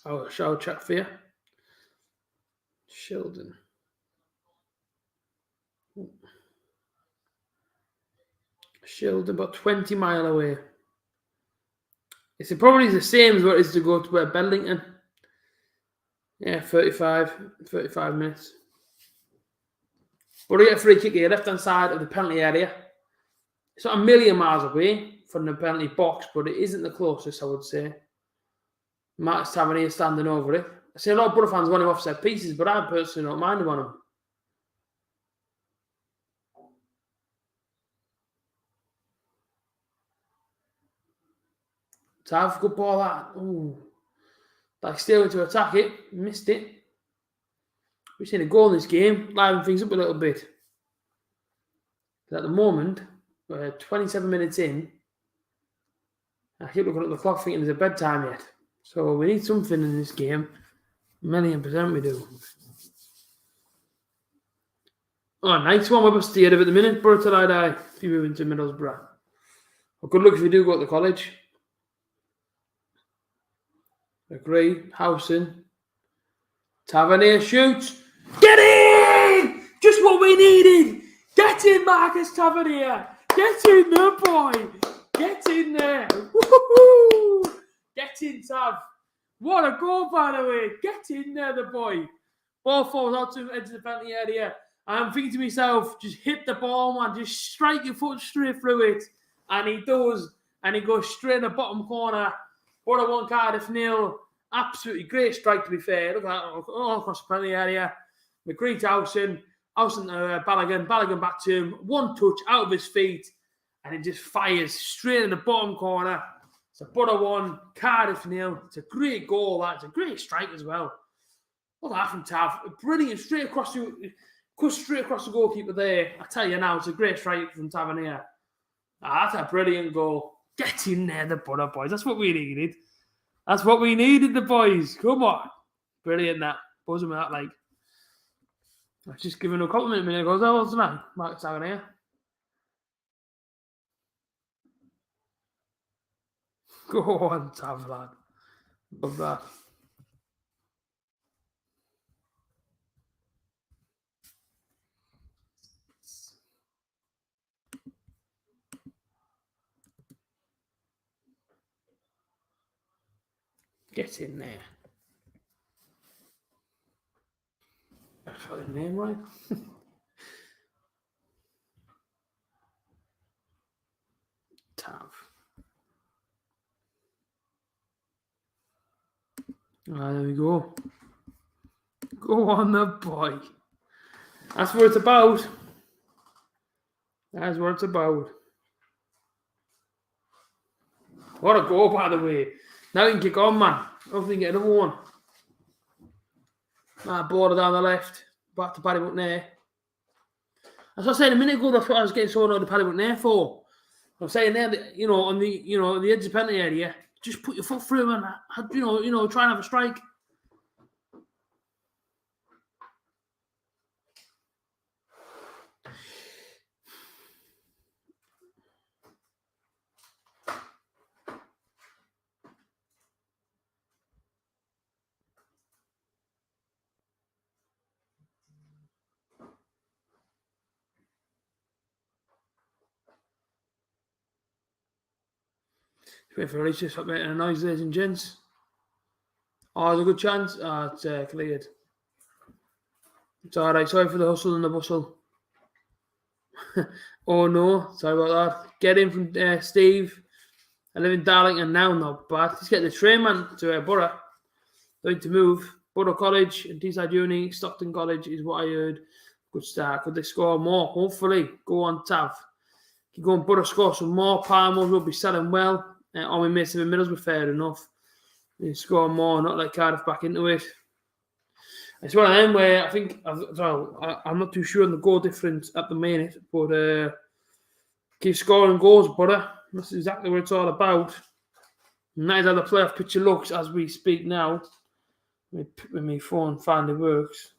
Oh, shall I check for you? Sheldon. Sheldon, about 20 miles away. It's probably the same as what it is to go to Bedlington. Yeah, 35 minutes. But we get a free kick here, left-hand side of the penalty area. It's not a million miles away from the penalty box, but it isn't the closest, I would say. Matt's Tavernier standing over it. I see a lot of Borough fans want him off set pieces, but I personally don't mind him on him. Tav, good ball that. Ooh. Like steering to attack it, missed it. We've seen a goal in this game, liven things up a little bit. But at the moment, we're 27 minutes in. I keep looking at the clock thinking there's a bedtime yet. So we need something in this game. 1,000,000% we do. Oh, nice one. We're staying at the minute, Borough till I die. If you move into Middlesbrough. Well, good luck if you do go to college. Agree. Housing. Tavernier shoots. Get in! Just what we needed. Get in, Marcus Tavernier. Get in there, boy. Get in there. Woo-hoo-hoo. Get in, Tav. What a goal, by the way. Get in there, the boy. Ball falls out to the edge of the penalty area. I'm thinking to myself, just hit the ball, man. Just strike your foot straight through it. And he does. And he goes straight in the bottom corner. Borough 1, Cardiff 0. Absolutely great strike, to be fair. Look at that, all across the penalty area. McGree to Howson to Balogun. Balogun back to him. One touch out of his feet. And it just fires straight in the bottom corner. It's a Borough 1, Cardiff 0. It's a great goal, that. It's a great strike as well. Look at that from Tav. Brilliant. Straight across the goalkeeper there. I tell you now, it's a great strike from Tavernier. That's a brilliant goal. Get in there, the Borough boys. That's what we needed. That's what we needed, the boys. Come on. Brilliant, that. Buzzing with that, like. I was just giving a compliment a minute ago. That wasn't I? Mark Tavernier. Go on, Tav, lad. Love that. Get in there. That's his name, right? Tav. There we go. Go on, the boy. That's what it's about. That's what it's about. What a goal, by the way. Now you can kick on, man. Hopefully get another one. Border down the left. Back to Paddy McNair. As I said a minute ago, that's what I was getting so annoyed at Paddy McNair for. I'm saying there that, on the edge of the penalty area, just put your foot through and try and have a strike. Wait for Alicia to stop making a noise, ladies and gents. Oh, there's a good chance. It's cleared. It's all right. Sorry for the hustle and the bustle. Oh, no. Sorry about that. Get in from Steve. I live in Darlington now. Not bad. Let's get the train, man, to Borough. Going to move. Borough College and Teesside Uni. Stockton College is what I heard. Good start. Could they score more? Hopefully. Go on, Tav. Keep going. Borough score some more. Palmer will be selling well. On we made some in Middlesbrough, fair enough. You score more, not let Cardiff back into it. It's one of them where I think, I'm not too sure on the goal difference at the minute, but keep scoring goals, Borough. That's exactly what it's all about. And that is how the playoff picture looks as we speak now. When my phone finally works.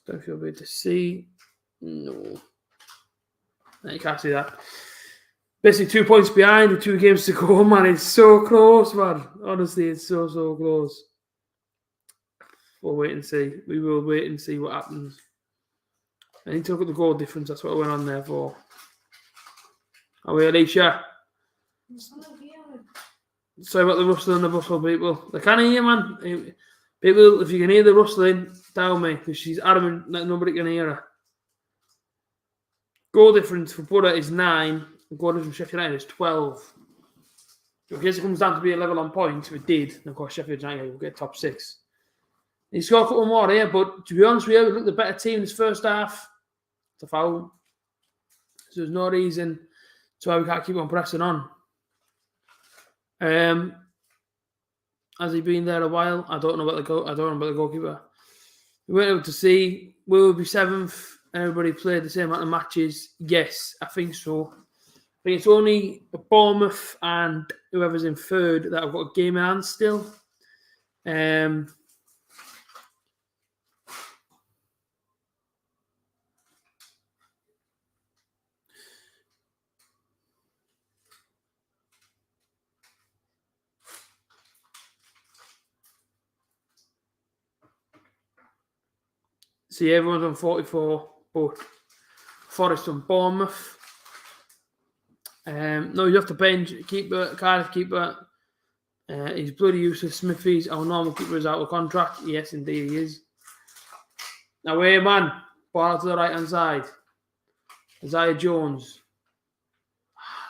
Don't know if you'll be able to see. No. You can't see that. Basically 2 points behind with 2 games to go, man. It's so close, man. Honestly, it's so close. We'll wait and see. We will wait and see what happens. I need to look at the goal difference. That's what I went on there for. Are we, Alicia? Sorry about the rustling and the bustle, people. They can't hear, man. People, if you can hear the rustling, tell me, because she's adamant that nobody can hear her. Goal difference for Borough is 9. Goal difference for Sheffield United is 12. So in case it comes down to be a level on points, we did. And of course, Sheffield United will get top 6. He scored a couple more here, but to be honest with you, we looked the better team in this first half. It's a foul. So there's no reason to why we can't keep on pressing on. Has he been there a while? I don't know about the goalkeeper. We weren't able to see. Will we be 7th? Everybody played the same amount of matches. Yes, I think so. I think it's only Bournemouth and whoever's in 3rd that have got a game in hand still. See, everyone's on 44, but Forest on Bournemouth. No, you have to bench keeper, Cardiff keeper. He's bloody useless. Smithies, our normal keeper, is out of contract. Yes, indeed he is. Now, man, ball to the right hand side. Isaiah Jones.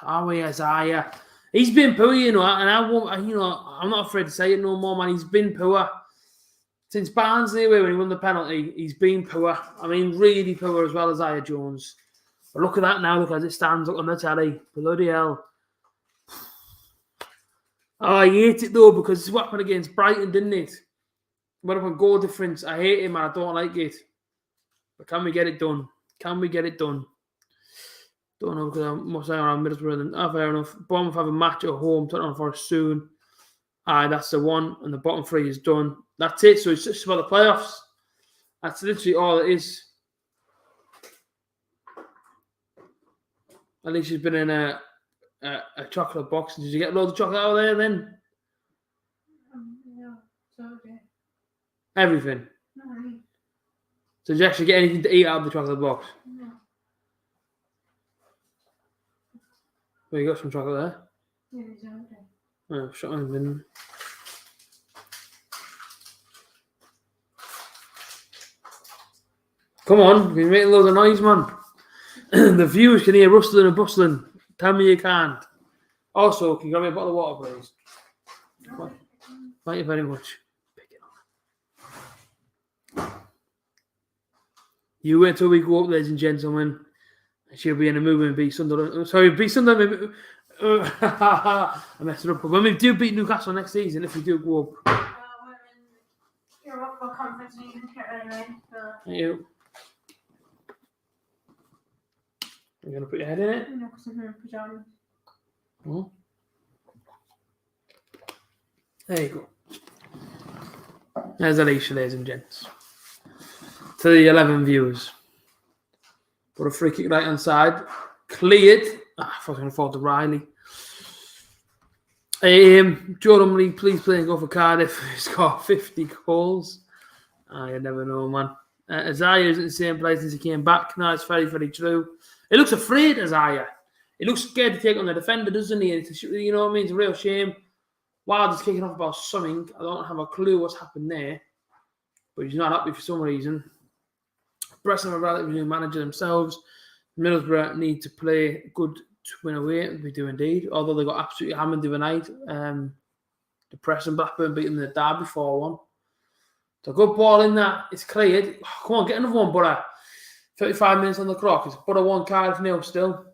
Isaiah. He's been poor, and I won't. I'm not afraid to say it no more, man. He's been poor since Barnsley away when he won the penalty. He's been poor. I mean, really poor as well as Isaiah Jones. But look at that now. Look as it stands. Look on the telly. Bloody hell. Oh, I hate it though because it's what happened against Brighton, didn't it? What up a goal difference? I hate him and I don't like it. But can we get it done? Can we get it done? Don't know because I must say around Middlesbrough. Fair enough. Bournemouth have a match at home. Tottenham Forest soon. That's the one. And the bottom three is done. That's it. So it's just about the playoffs. That's literally all it is. At least she's been in a chocolate box. Did you get loads of chocolate out of there then? Yeah, so okay. Everything. No. So did you actually get anything to eat out of the chocolate box? No. Well, you got some chocolate there. Yeah, it's okay. Oh, shut on bin. Come on, you're making loads of noise, man. The viewers can hear rustling and bustling. Tell me you can't. Also, can you grab me a bottle of water, please? Thank you very much. Pick it up. You wait till we go up, ladies and gentlemen. She'll be in a movie and beat Sunderland. Sorry, beat Sunderland. I messed it up. But when we do beat Newcastle next season, if we do go up. We're in Europe for conference league anyway. Thank you. You're going to put your head in it? No, because I'm in pajamas. Oh. There you go. There's Alicia, ladies and gents. To the 11 viewers. Put a free kick right hand side. Cleared. I thought I was going to fall to Riley. Joe Lumley, please play and go for Cardiff. He's got 50 goals. You never know, man. Isaiah isn't the same place since he came back. No, it's very, very true. He looks afraid, Isaiah. He looks scared to take on the defender, doesn't he? And it's you know what I mean? It's a real shame. Wilder's kicking off about something. I don't have a clue what's happened there. But he's not happy for some reason. Preston are a relatively new manager themselves. Middlesbrough need to play good to win away. We do indeed. Although they got absolutely hammered the other night. The Preston Blackburn beating the Derby 4-1. It's a good ball in that. It's cleared. Oh, come on, get another one, Butter. 35 minutes on the clock. It's Butter 1, Cardiff 0 still.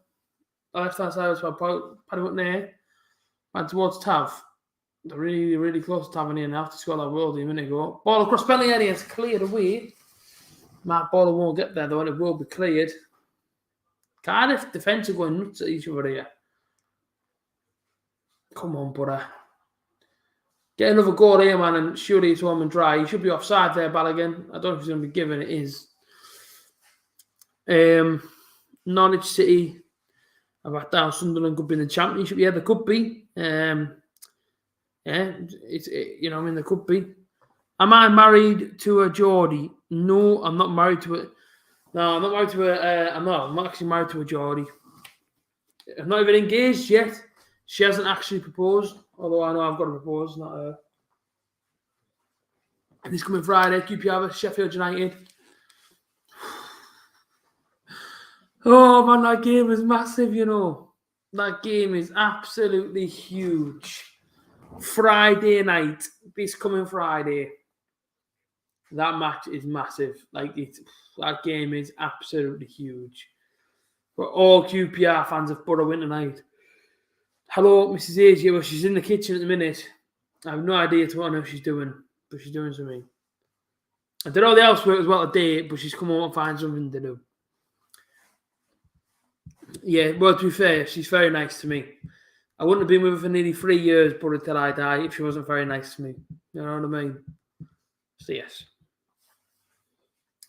The left-hand side is Paddy up there. And towards Tav. They're really, really close to Tav in here now. To score that worldie a minute ago. Ball across penalty area. It's cleared away. Matt Baller won't get there though, and it will be cleared. Cardiff defence are going nuts at each other here. Come on, Butter. Get another goal here, man, and surely it's home and dry. He should be offside there, Balogun. I don't know if he's going to be given. It is. Norwich City have backed down. Sunderland could be in the Championship. Yeah, they could be. Yeah, you know, I mean, they could be. Am I married to a Geordie? No, I'm not married to it. No, I'm not married to a. I'm not actually married to a Geordie. I'm not even engaged yet. She hasn't actually proposed, although I know I've got to propose, not her. And this coming Friday, QPR, Sheffield United. Oh man, that game is massive, you know. That game is absolutely huge. Friday night, this coming Friday. That match is massive. That game is absolutely huge. But all QPR fans of Borough win tonight. Hello, Mrs. A.J. Well, she's in the kitchen at the minute. I have no idea what on earth she's doing, but she's doing something. I did all the housework as well today, but she's come home and find something to do. Yeah, well, to be fair, she's very nice to me. I wouldn't have been with her for nearly 3 years, but until I die, if she wasn't very nice to me. You know what I mean? So, yes.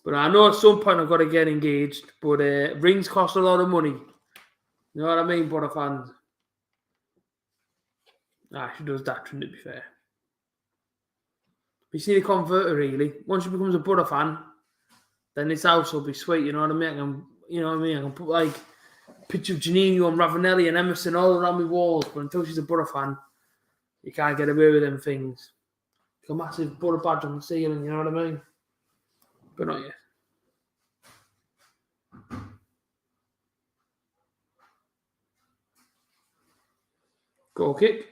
But I know at some point I've got to get engaged, but rings cost a lot of money. You know what I mean, Borough fans? She does that, to be fair. You see the converter, really. Once she becomes a Borough fan, then this house will be sweet, you know what I mean? I can put like a picture of Janino and Ravanelli and Emerson all around my walls, but until she's a Borough fan, you can't get away with them things. Like a massive Borough badge on the ceiling, you know what I mean? But not yet. Goal kick.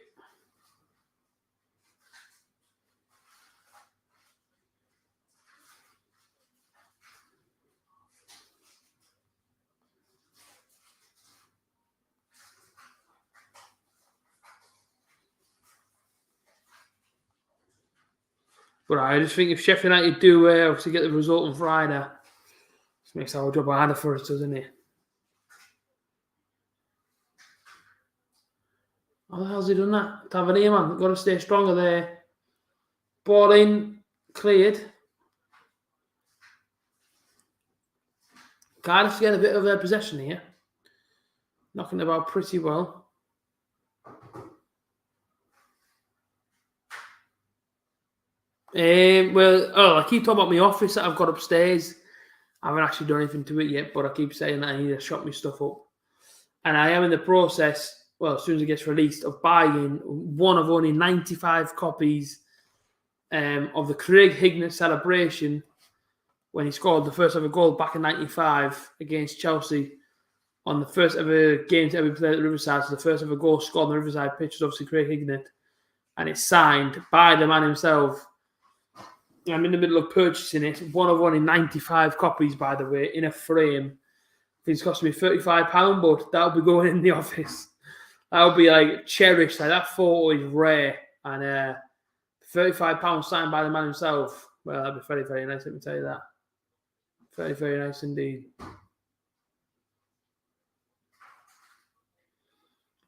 But I just think if Sheffield United do obviously get the result on Friday, it makes our job harder for us, doesn't it? How the hell's he done that? Tavernier, man. Got to stay stronger there. Ball in, cleared. Cardiff's getting a bit of their possession here. Knocking about pretty well. I keep talking about my office that I've got upstairs. I haven't actually done anything to it yet, but I keep saying that I need to shop my stuff up. And I am in the process, as soon as it gets released, of buying one of only 95 copies of the Craig Hignett celebration when he scored the first ever goal back in 95 against Chelsea on the first ever game to ever play at the Riverside. So the first ever goal scored on the Riverside pitch was obviously Craig Hignett. And it's signed by the man himself. I'm in the middle of purchasing it. One of only 95 copies, by the way, in a frame. It's costing me £35, but that'll be going in the office. That'll be like cherished. Like that photo is rare. And £35 signed by the man himself. Well, that'd be very, very nice, let me tell you that. Very, very nice indeed.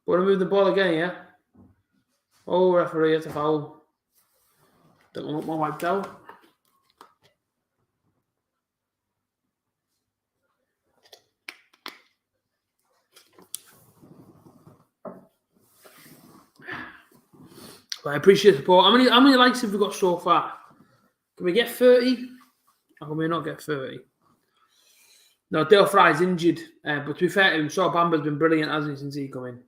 Want to move the ball again, yeah? Oh, referee, it's a foul. Don't want my wiped out. But I appreciate the support. How many likes have we got so far? Can we get 30? Or can we not get 30? No, Dale Fry's injured. But to be fair to him, Bamba's been brilliant, hasn't he, since he come in?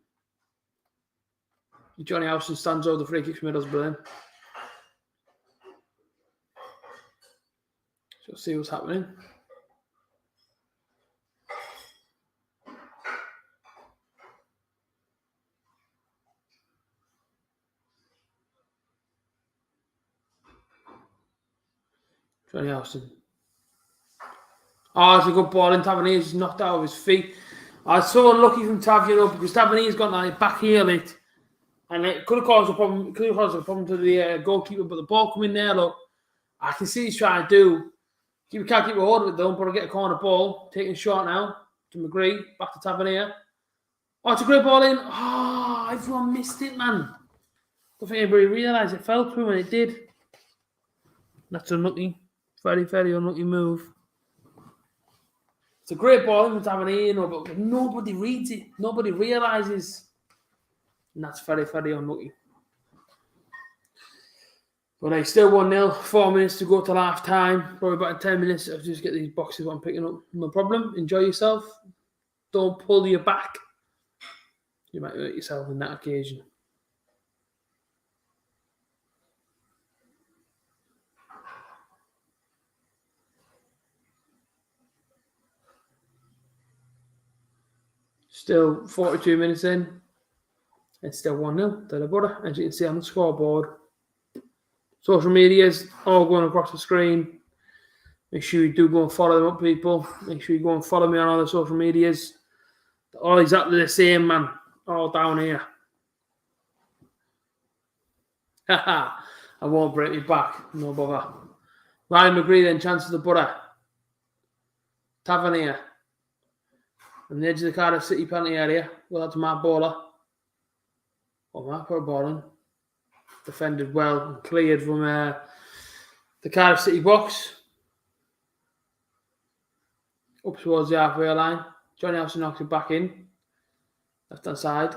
Johnny Howson stands over the free kick from Middlesbrough. So let's see what's happening. Johnny Howson. Oh, it's a good ball, and Tavernier's knocked out of his feet. I was so unlucky from Tav, because Tavernier's got that back heel it. And it could have caused a problem. It could have caused a problem to the goalkeeper, but the ball come in there. Look, I can see he's trying to do. We can't keep a hold of it though. But get a corner ball, taking a shot now to McGree, back to Tavernier. Oh, it's a great ball in. Oh, everyone missed it, man. I don't think anybody realised it fell through, and it did. That's unlucky. Very, very unlucky move. It's a great ball in from Tavernier, but nobody reads it. Nobody realises. And that's very, very unlucky. But I still 1-0. 4 minutes to go till half time. Probably about 10 minutes. I'll just get these boxes I'm picking up. No problem. Enjoy yourself. Don't pull your back. You might hurt yourself on that occasion. Still 42 minutes in. It's still 1-0 to the Borough, as you can see on the scoreboard. Social medias all going across the screen. Make sure you do go and follow them up, people. Make sure you go and follow me on all the social medias. They're all exactly the same, man. All down here. Haha. I won't break me back. No bother. Ryan McGree then, chance of the Borough. Tavernier. On the edge of the Cardiff City penalty area. Well, that's Matt Bowler. Matt put a ball in. Defended well and cleared from the Cardiff City box. Up towards the halfway line. Johnny Howson knocks it back in. Left hand side.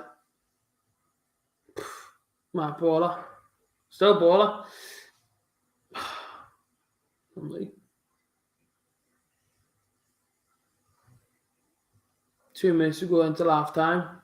Matt Bowler. Still Bowler. 2 minutes to go until half time.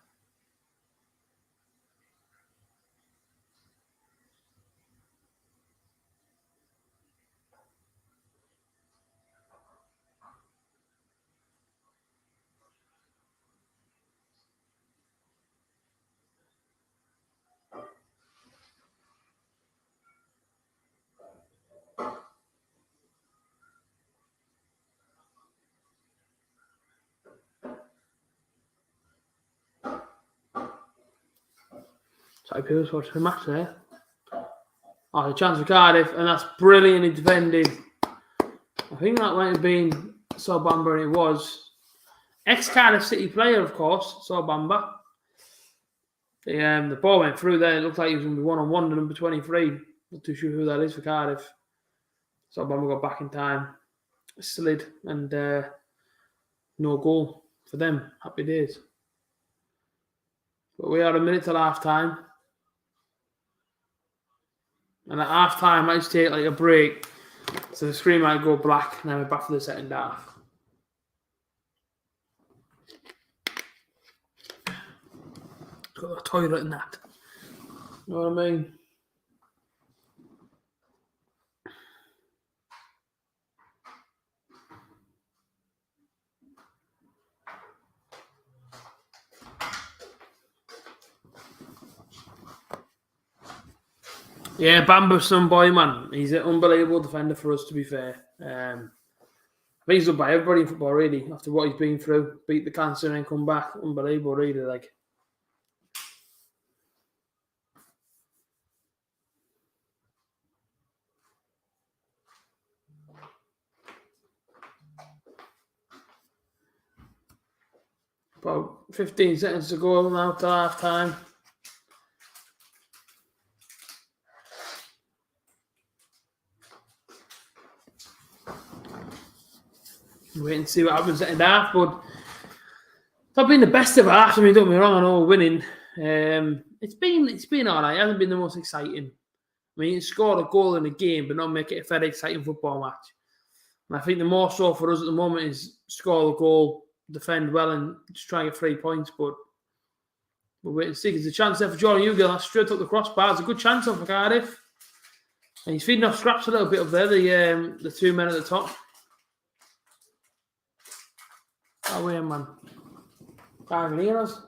Sorry, people's watching the match there. Oh, the chance for Cardiff, and that's brilliantly defended. I think that might have been Sobamba, and it was. Ex-Cardiff City player, of course, Sobamba. The ball went through there. It looked like he was going to be one-on-one to number 23. Not too sure who that is for Cardiff. Sobamba got back in time. Slid, and no goal for them. Happy days. But we are a minute till half-time. And at half-time, I just take like a break. So the screen might go black, and then we're back for the second half. Got a toilet and that. You know what I mean? Yeah, Bamba's some boy, man. He's an unbelievable defender for us, to be fair. I think he's done by everybody in football, really, after what he's been through. Beat the cancer and then come back. Unbelievable, really. Like. About 15 seconds to go now to half time. Wait and see what happens at the half, but it's not been the best of halves. I mean, don't get me wrong, I know we're winning. It's been alright. It hasn't been the most exciting. I mean, you scored a goal in a game, but not make it a very exciting football match. And I think the more so for us at the moment is score a goal, defend well, and just try and get 3 points. But we'll wait and see. There's a chance there for Jordan Hugill. That's straight up the crossbar. It's a good chance for Cardiff. And he's feeding off scraps a little bit up there, the two men at the top. Oh, yeah, man. Can't even hear us.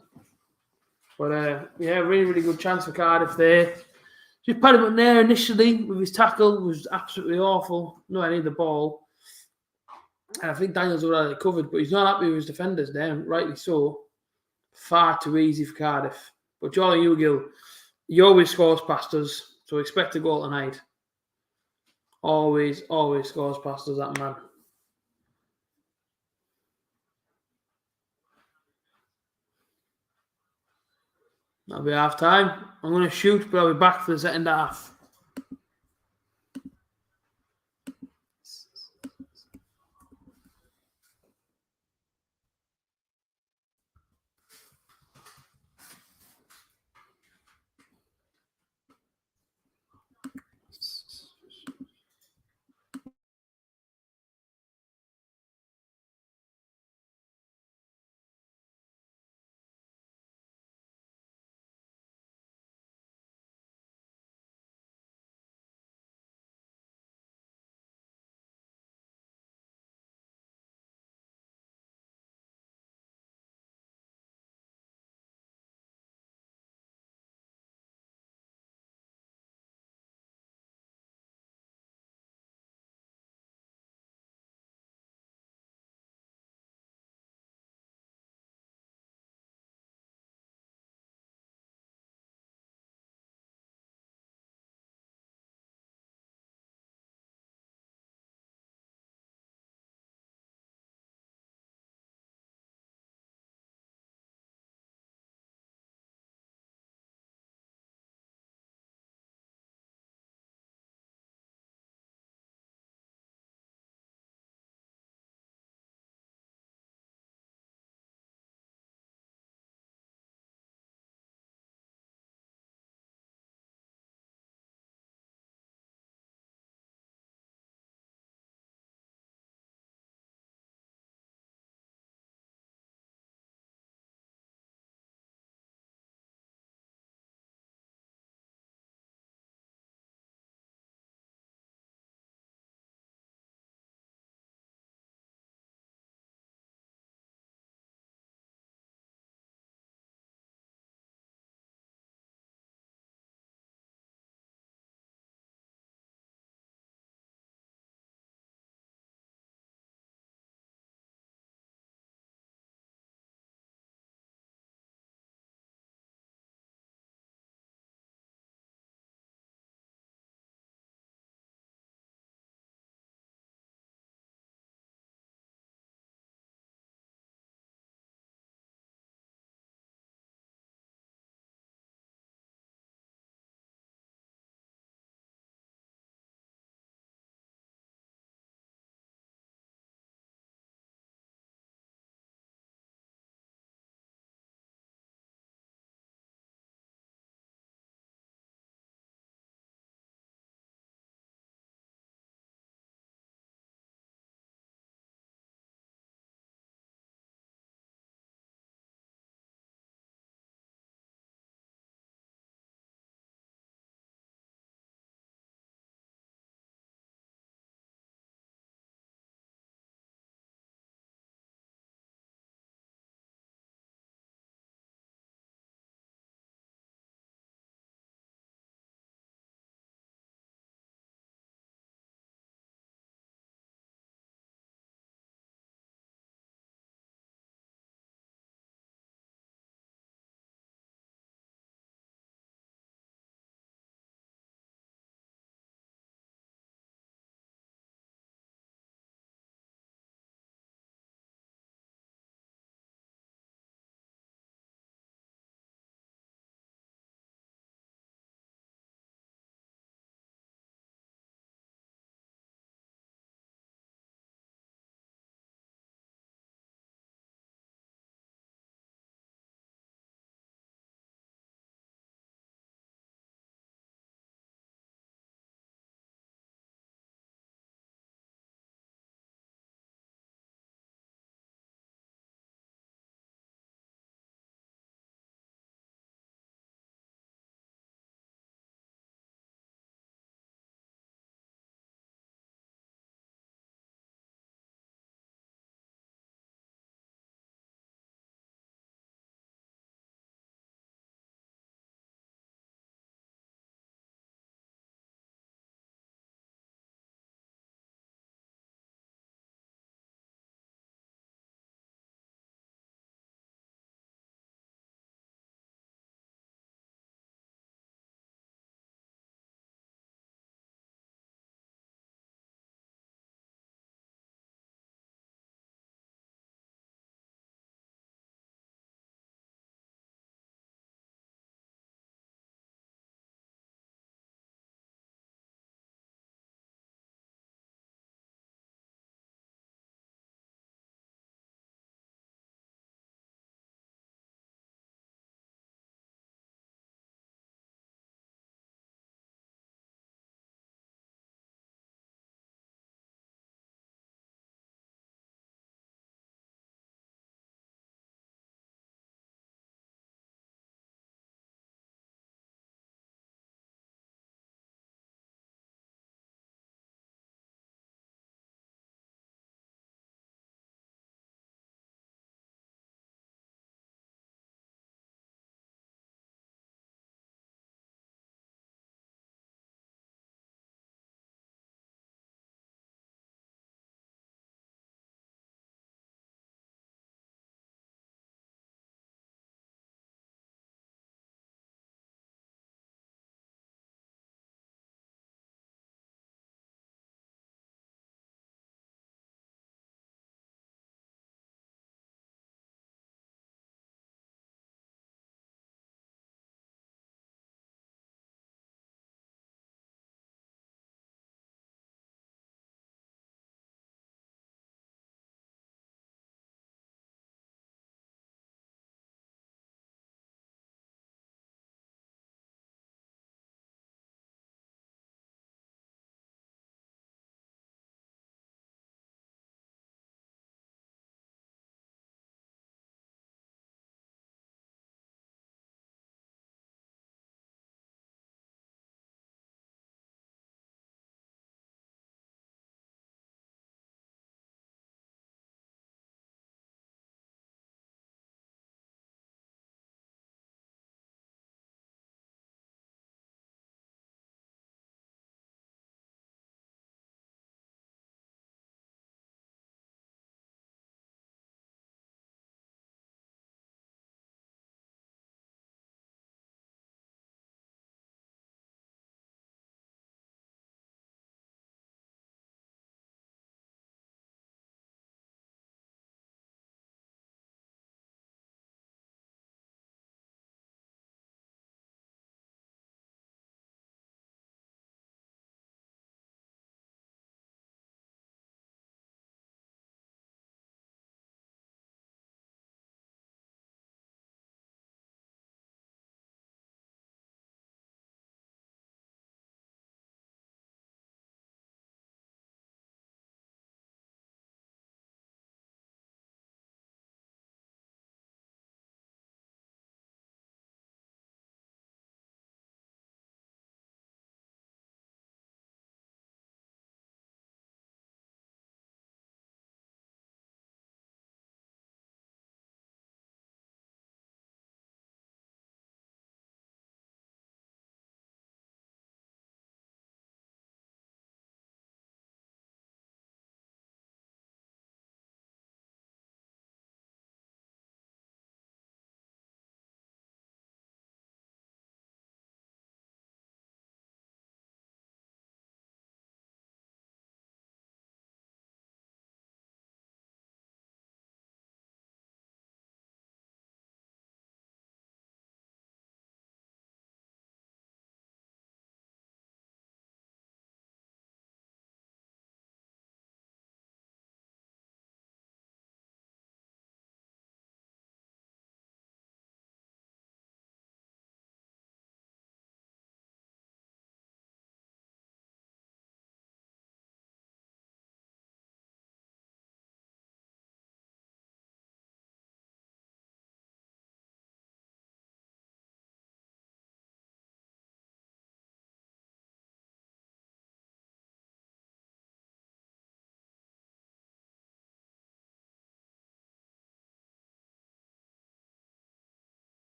But, yeah, really, really good chance for Cardiff there. Just put him up there initially with his tackle. Was absolutely awful. No, I need the ball. And I think Daniel's already covered, but he's not happy with his defenders there, rightly so. Far too easy for Cardiff. But Jordan Hugill, he always scores past us, so expect a goal tonight. Always scores past us, that man. That'll be half time. I'm going to shoot, but I'll be back for the second half.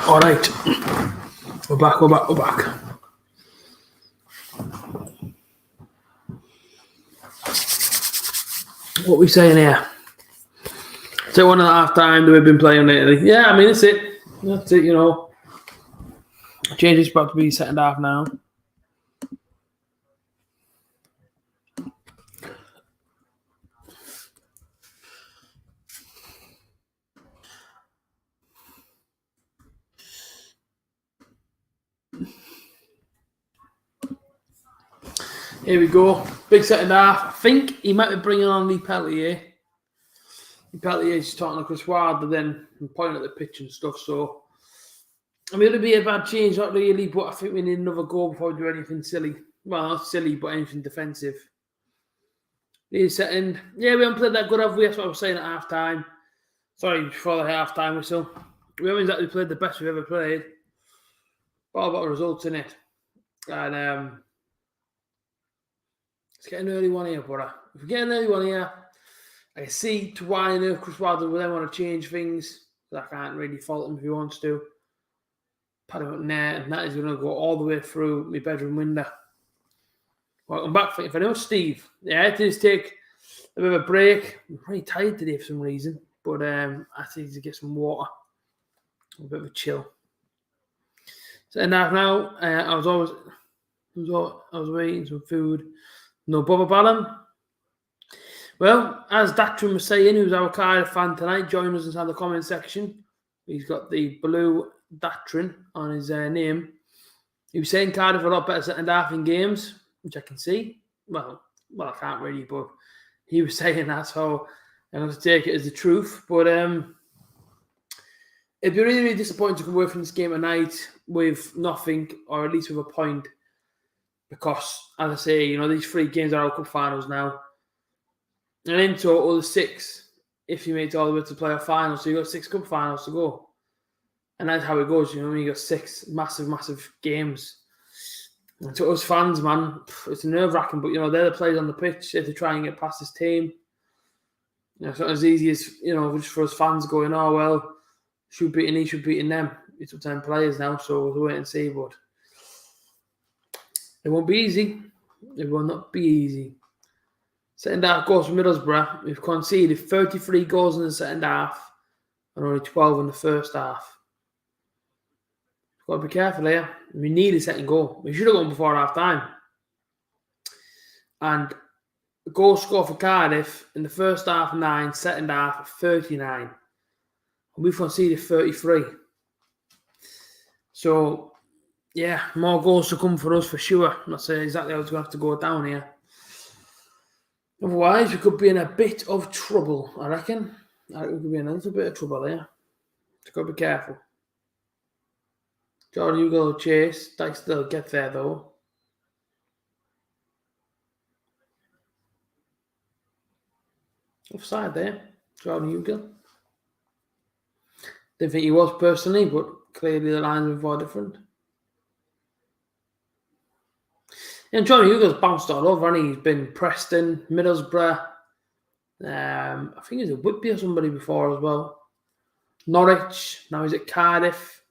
All right. We're back. What are we saying here? So 1.5 time that we've been playing lately. Yeah, I mean, that's it. Change is about to be second half now. Here we go. Big second half. I think he might be bringing on Lee Peltier. Lee Peltier is talking to Chris Wilder then and pointing at the pitch and stuff. So, I mean, it'll be a bad change, not really, but I think we need another goal before we do anything silly. Well, not silly, but anything defensive. He's setting. Yeah, we haven't played that good, have we? That's what I was saying at half time. Sorry, before the half time whistle. We haven't exactly played the best we've ever played. But all about results in it. And it's getting an early one here, brother. If we get an early one here, I can see to why on earth Chris Wilder will then want to change things. I can't really fault him if he wants to. Put him up there, and that is going to go all the way through my bedroom window. Welcome back. If I know Steve, yeah, I had to just take a bit of a break. I'm pretty tired today for some reason, but I need to get some water, a bit of a chill. So now, I was waiting some food. No Bubba Ballum. Well, as Datrin was saying, who's our Cardiff fan tonight, join us inside the comment section. He's got the blue Datrin on his name. He was saying Cardiff are a lot better second half in games, which I can see. Well, I can't really, but he was saying that, so I'm going to take it as the truth. But it'd be really, really disappointing to come away from this game tonight with nothing, or at least with a point. Because, as I say, these 3 games are our cup finals now. And in total, there's 6 if you make it all the way to playoff finals. So you've got 6 cup finals to go. And that's how it goes, you got 6 massive, massive games. And to us fans, man, it's nerve-wracking, but, they're the players on the pitch. They have to try and get past this team. It's not as easy as, just for us fans going, oh, well, should beating them. It's up to them players now, so we'll wait and see. But it won't be easy. It will not be easy. Second half goals from Middlesbrough. We've conceded 33 goals in the second half and only 12 in the first half. We've got to be careful here. We need a second goal. We should have gone before half time. And the goal score for Cardiff in the first half 9, second half 39. And we've conceded 33. So, yeah, more goals to come for us for sure. I'm not saying exactly how it's going to have to go down here. Otherwise, we could be in a bit of trouble, I reckon. We could be in a little bit of trouble here. Just got to be careful. Jordan Hugo will chase. Dykes will get there, though. Offside there. Jordan Hugo. Didn't think he was personally, but clearly the lines were far different. And Jordan Hugo's bounced all over, and he's been Preston, Middlesbrough. I think he's a Whitby or somebody before as well. Norwich. Now he's at Cardiff.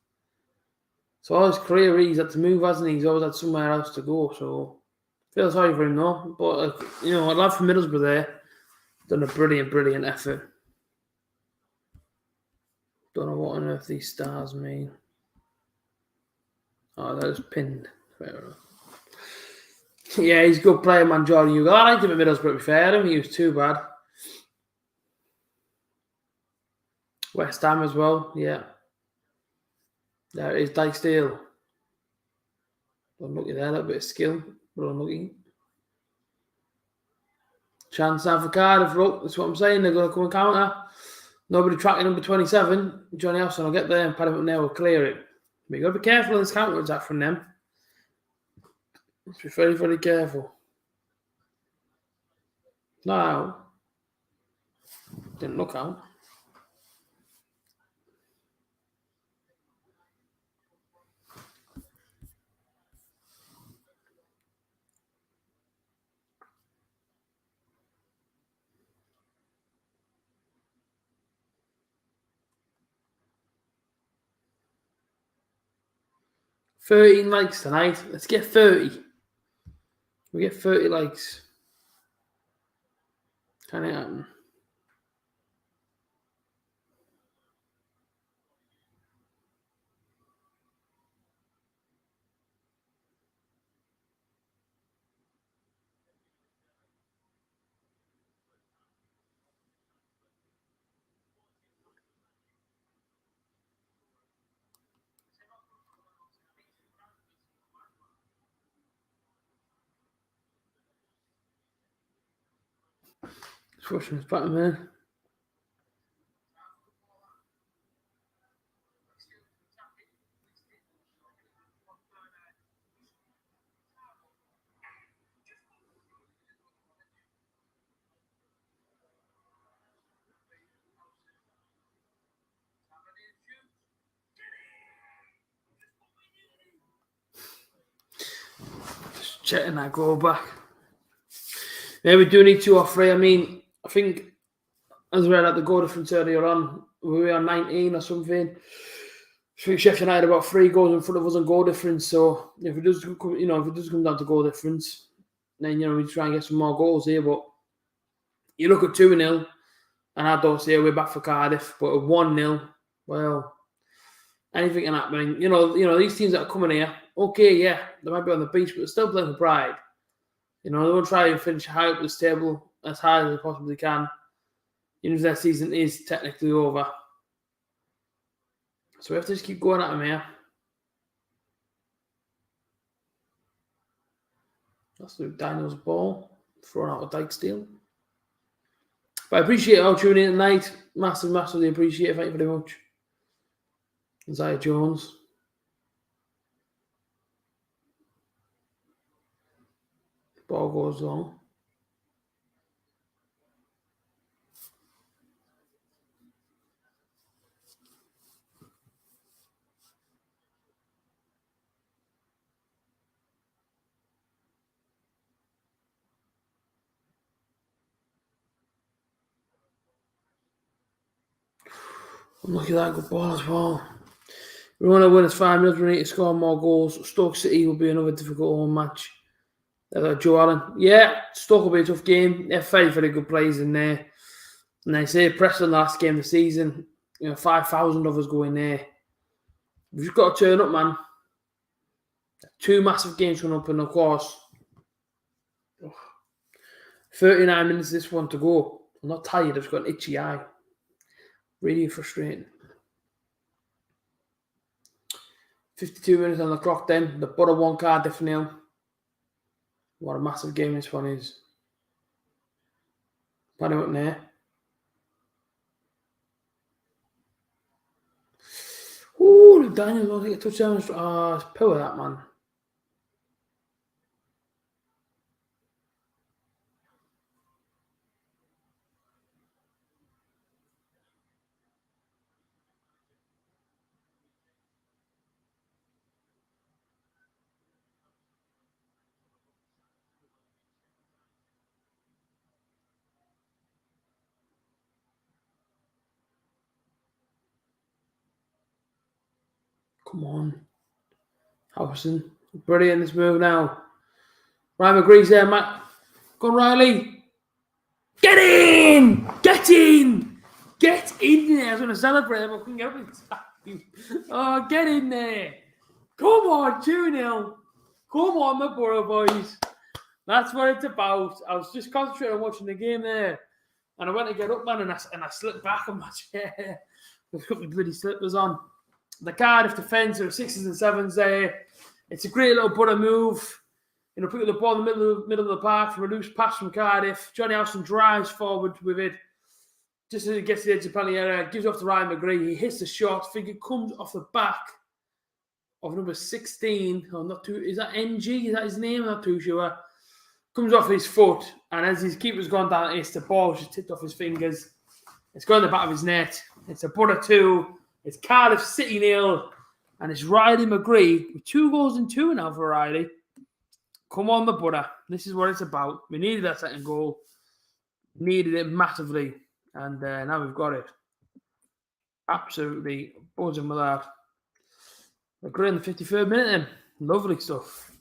So all his career, he's had to move, hasn't he? He's always had somewhere else to go. So I feel sorry for him, though. But, a lad from Middlesbrough there done a brilliant, brilliant effort. Don't know what on earth these stars mean. Oh, that was pinned. Fair enough. Yeah, he's a good player, man, Jordan Hugo. I liked him at Middlesbrough, to be fair. I don't think he was too bad. West Ham as well, yeah. There it is, Dykesdale. Unlucky there, a little bit of skill, but unlucky. Chance now for Cardiff, look, that's what I'm saying. They're going to come and counter. Nobody tracking number 27. Johnny Elson will get there and Paddy McNair will clear it. But you've got to be careful on this counter attack from them. Let's be very, very careful. Not out. Didn't look out. 13 likes tonight. Let's get 30. We get 30 likes. Can it happen? Just watching this back, man. Just checking that goal back. Yeah, we do need 2 or 3. I mean, I think as we read at the goal difference earlier on, we were on 19 or something. I think Sheffield United about 3 goals in front of us on goal difference. So if it does come down to goal difference, then we try and get some more goals here. But you look at 2-0, and I don't say we're back for Cardiff. But at 1-0, well, anything can happen. These teams that are coming here, okay, yeah, they might be on the beach, but they're still playing for pride. They want to try and finish high up this table as high as they possibly can, even if their season is technically over. So we have to just keep going at them here. That's Luke Daniels' ball, thrown out of Dykesdale. But I appreciate all tuning in tonight. Massively appreciate it. Thank you very much. Isaiah Jones. Ball goes long. Look at that good ball as well. We want to win as 5 minutes. We need to score more goals. Stoke City will be another difficult home match. Joe Allen. Yeah, Stoke will be a tough game. They have very good players in there. And they say Preston last game of the season, 5,000 of us go in there. We've just got to turn up, man. 2 massive games coming up, and of course, 39 minutes this one to go. I'm not tired, I've just got an itchy eye. Really frustrating. 52 minutes on the clock then. The Borough 1, Cardiff 0. What a massive game this one is. Paddy up there. Ooh, Daniels won't take a touchdown. Oh, it's power, that man. Come on. Howson. Brilliant, this move now. Ryan McGree's there, Matt. Go on, Riley. Get in! Get in! Get in there. I was going to celebrate him. I couldn't get up in time. Oh, get in there. Come on, 2-0. Come on, my Borough boys. That's what it's about. I was just concentrating on watching the game there. And I went to get up, man, and I slipped back on my chair. I've got my bloody slippers on. The Cardiff defence are 6s and 7s there. It's a great little Borough move. Putting the ball in the middle of the park from a loose pass from Cardiff. Johnny Howson drives forward with it. Just as it gets to the edge of the penalty area, gives off to Ryan McGree. He hits the shot. I think it comes off the back of number 16. Oh, not too. Is that NG? Is that his name? I'm not too sure. Comes off his foot, and as his keeper's gone down, it's the ball just tipped off his fingers. It's gone in the back of his net. It's a Borough 2. It's Cardiff City 0. And it's Riley McGree with 2 goals and 2 now for Riley. Come on, the Borough. This is what it's about. We needed that second goal. Needed it massively. And now we've got it. Absolutely buzzing with that. We're great in the 53rd minute then. Lovely stuff.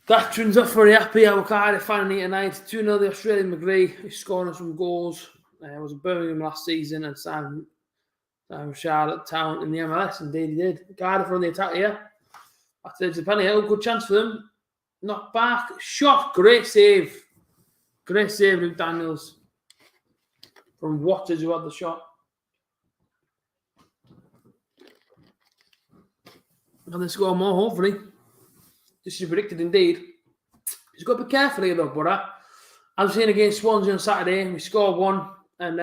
Gatron's off very happy. Our Cardiff finally tonight. 2-0 the Australian McGree. He's scoring some goals. Was at Birmingham last season and Sam Charlotte Town in the MLS. Indeed he did. Cardiff on the attack here. After the penalty, a good chance for them. Knocked back. Shot. Great save. Great save, Luke Daniels. From Waters who had the shot. And they score more, hopefully. This is predicted indeed. He's got to be careful here, though, brother. I've seen against Swansea on Saturday. We scored one, and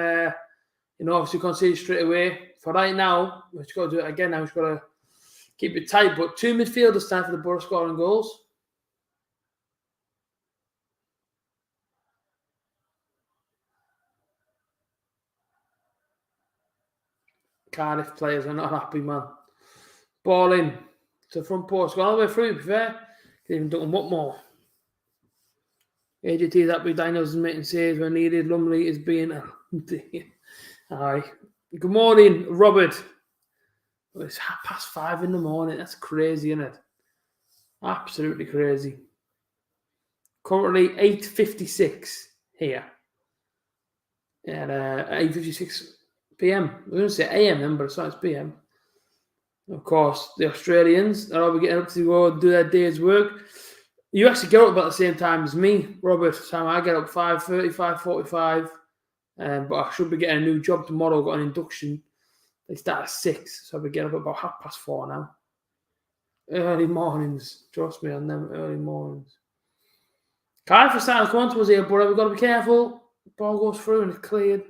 obviously conceded straight away. For right now, we've got to do it again. Now we've got to keep it tight. But 2 midfielders time for the Borough scoring goals. Cardiff players are not happy, man. Ball in to the front post. Gone all the way through, to be fair. Could even done what more. A.J.T. that big Daniels is making saves when needed. Lumley is being... Aye. Good morning, Robert. It's 5:30 in the morning. That's crazy, isn't it? Absolutely crazy. Currently 8:56 here. At 8:56 p.m. I was going to say a.m. then, but it's not, it's p.m. Of course, the Australians are all getting up to go and do their day's work. You actually get up about the same time as me, Robert. So I get up 5:30, 5:45. But I should be getting a new job tomorrow. Got an induction. They start at 6, so I'll be getting up about 4:30 now. Early mornings. Trust me on them early mornings. Cardiff are starting to come on to us here, but we've got to be careful. Ball goes through and it's cleared.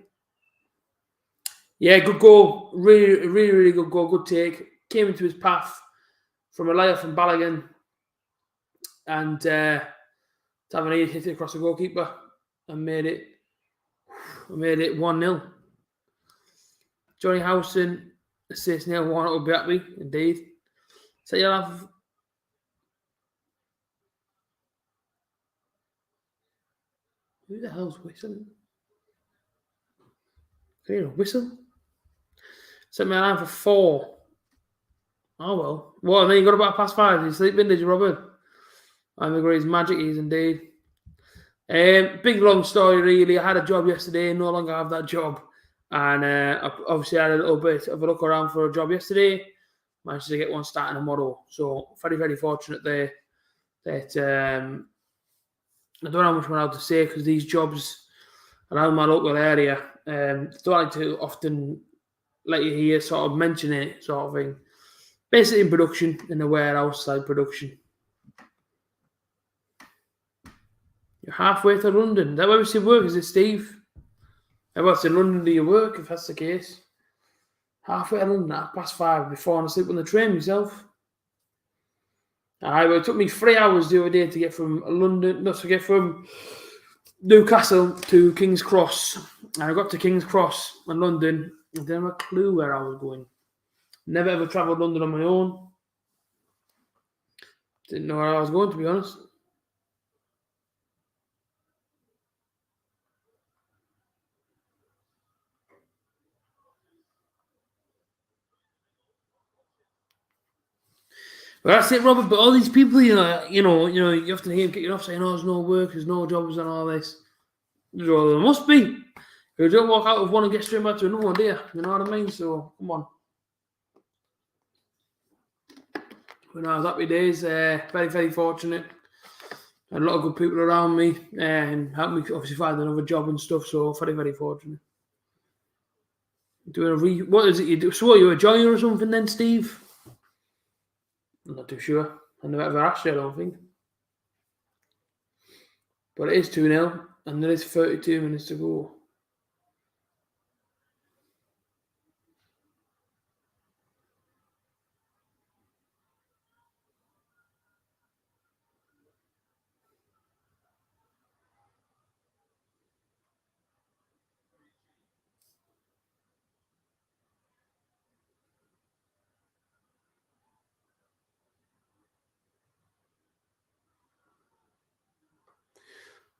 Yeah, good goal. Really, really, really good goal. Good take. Came into his path from a layup from Balogun. And Tavernier hit it across the goalkeeper and made it 1-0. Johnny Howson assists Neil Warnock will be happy, indeed. So you'll have... Who the hell's whistling? Can you whistle? Set me an alarm for 4. Oh, well. Well, and then you got about 5:30. You sleeping, did you, Robert? I'm agrees. Magic is indeed. Big long story, really. I had a job yesterday. No longer have that job. And I obviously had a little bit of a look around for a job yesterday. Managed to get one starting tomorrow. So, very, very fortunate there. That I don't know how much I'm allowed to say because these jobs around my local area don't like to often let you hear sort of mention it, sort of thing. Basically in production, in the warehouse side production. You're halfway to London. Is that where we see work? Is it, Steve? Whereabouts in London do you work, if that's the case? Halfway to London at 5:30 before I sleep on the train myself. Well, it took me 3 hours the other day to get from Newcastle to King's Cross. And I got to King's Cross in London and didn't have a clue where I was going. Never ever travelled London on my own. Didn't know where I was going, to be honest. Well, that's it, Robert. But all these people, you often hear them kicking off saying, "Oh, there's no work, there's no jobs, and all this." Well, there must be. You don't walk out of one and get straight back to another one, do you? You know what I mean? So, come on. But no, happy days. Very, very fortunate. Had a lot of good people around me and helped me obviously find another job and stuff. So, very, very fortunate. What is it you do? So, are you a joiner or something then, Steve? I'm not too sure. I never ever asked you, I don't think. But it is 2-0 and there is 32 minutes to go.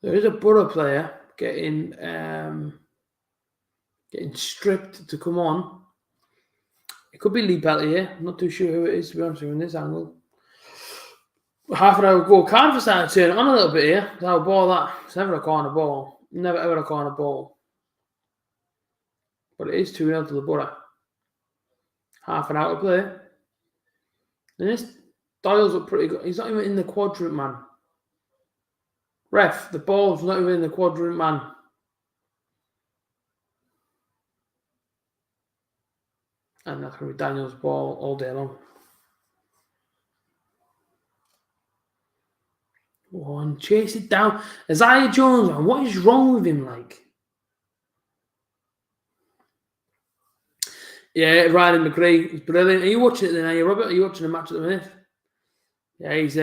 There is a Borough player getting stripped to come on. It could be Lee Peltier. I'm not too sure who it is, to be honest with you, in this angle. Half an hour ago, Cardiff started turning it on a little bit here. That's how ball that. It's never a corner ball. Never ever a corner ball. But it is 2-0 to the Borough. Half an hour to play. And this Doyle's up pretty good. He's not even in the quadrant, man. Ref, the ball's not even in the quadrant, man. And that's going to be Daniel's ball all day long. One, chase it down. Isaiah Jones, man, what is wrong with him, like? Yeah, Ryan McGree, he's brilliant. Are you watching it then, are you, Robert? Are you watching the match at the minute? Yeah, he's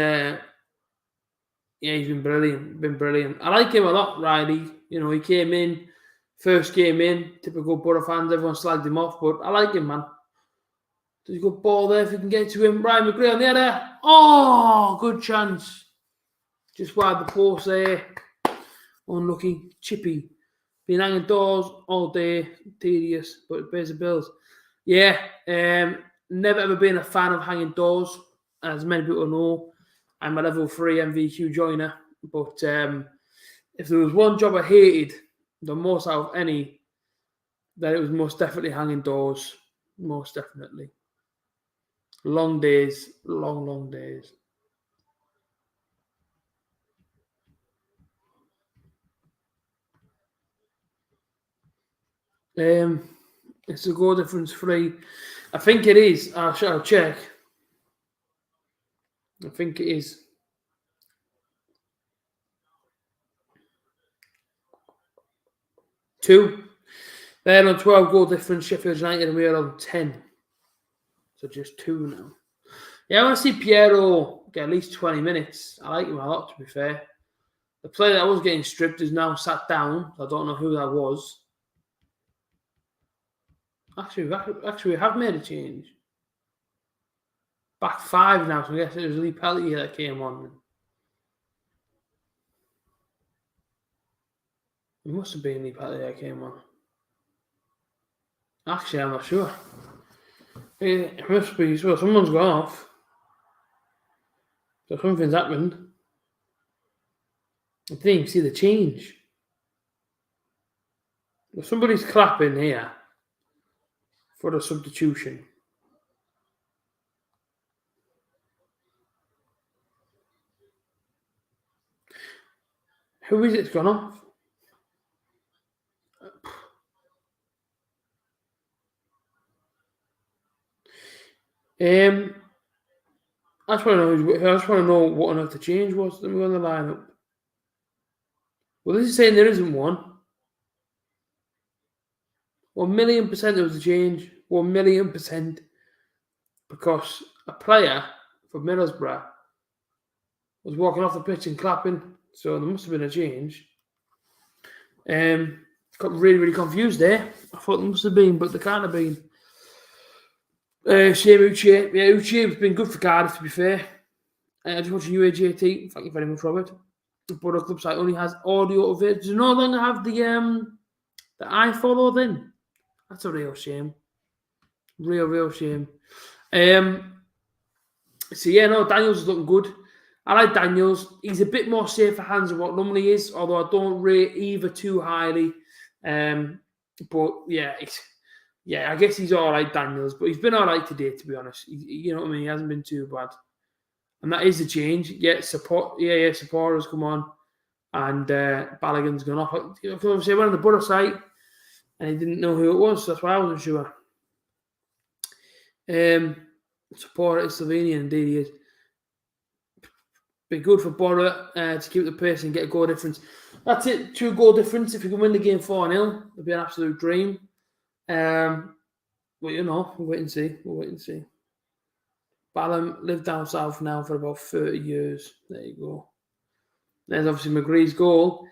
been brilliant. I like him a lot, Riley. You know, he came in, first game in, typical Borough fans, everyone slagged him off, but I like him, man. There's a good ball there if you can get to him. Ryan McGree on the header. Oh, good chance. Just wide the post there. Unlucky. Chippy. Been hanging doors all day. Tedious, but it pays the bills. Yeah, never ever been a fan of hanging doors. As many people know, I'm a level 3 MVQ joiner. But if there was one job I hated the most out of any, then it was most definitely hanging doors. Most definitely. Long days. Long days. It's a goal difference free. I think it is. I'll check. I think it is. Two. They're on 12 goal difference, Sheffield United, and we're on 10. So just 2 now. Yeah, I want to see Piero get at least 20 minutes. I like him a lot, to be fair. The player that was getting stripped is now sat down. I don't know who that was. Actually, we have made a change. Back 5 now, so I guess it was Lee Peltier that came on. It must have been Lee Peltier that came on. Actually, I'm not sure. It must be. So someone's gone off. So something's happened. I didn't even see the change. Well, somebody's clapping here for the substitution. Who is it that's gone off? I just want to know what on earth the change was. Let me go on the lineup. Well, this is saying there isn't one. 1,000,000% there was a change. 1,000,000%. Because a player from Middlesbrough was walking off the pitch and clapping. So there must have been a change. Got really confused there. I thought there must have been, but there can't have been. Shame Uche. Yeah, Uche's been good for Cardiff, to be fair. I just watching you, A.J.T. Thank you very much, Robert. The Borough club site only has audio of it. Does it no longer have the iFollow then? That's a real shame. Real shame. So yeah, no, Daniels is looking good. I like Daniels. He's a bit more safer hands than what normally is, although I don't rate either too highly. But yeah, I guess he's all right, Daniels. But he's been all right today, to be honest. You know what I mean? He hasn't been too bad. And that is the change. Yeah, supporters come on. And Balogun's gone off. Obviously, I went on the Borough site and he didn't know who it was. So that's why I wasn't sure. Supporter is Slovenian, indeed he is. Be good for Borough to keep the pace and get a goal difference. That's it. 2 goal difference. If you can win the game 4-0, it'll be an absolute dream. Well, you know, we'll wait and see. Ballum lived down south now for about 30 years. There you go. There's obviously McGree's goal.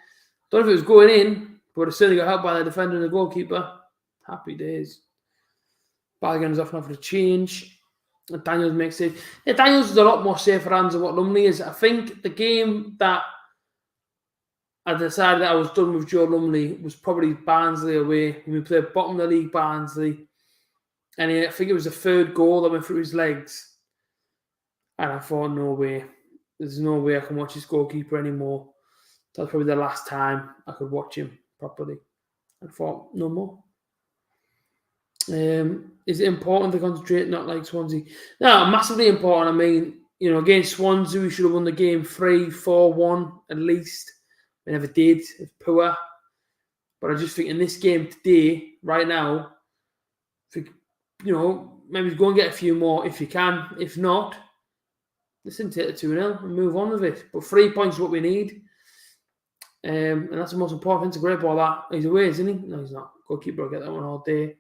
Don't know if it was going in, but it certainly got helped by the defender and the goalkeeper. Happy days. Balogun's off now for a change. And Daniels makes it. Yeah, Daniels is a lot more safer hands than what Lumley is. I think the game that I decided that I was done with Joe Lumley was probably Barnsley away. When we played bottom of the league, Barnsley. And I think it was the third goal that went through his legs. And I thought, no way. There's no way I can watch this goalkeeper anymore. That was probably the last time I could watch him properly. I thought, no more. Is it important to concentrate, not like Swansea? No, massively important. I mean, against Swansea, we should have won the game 3-4-1 at least. We never did. It's poor. But I just think in this game today, right now, maybe go and get a few more if you can. If not, listen, take the 2-0 and move on with it. But 3 points is what we need. And that's the most important thing to grab all that. He's away, isn't he? No, he's not. Goalkeeper will get that one all day.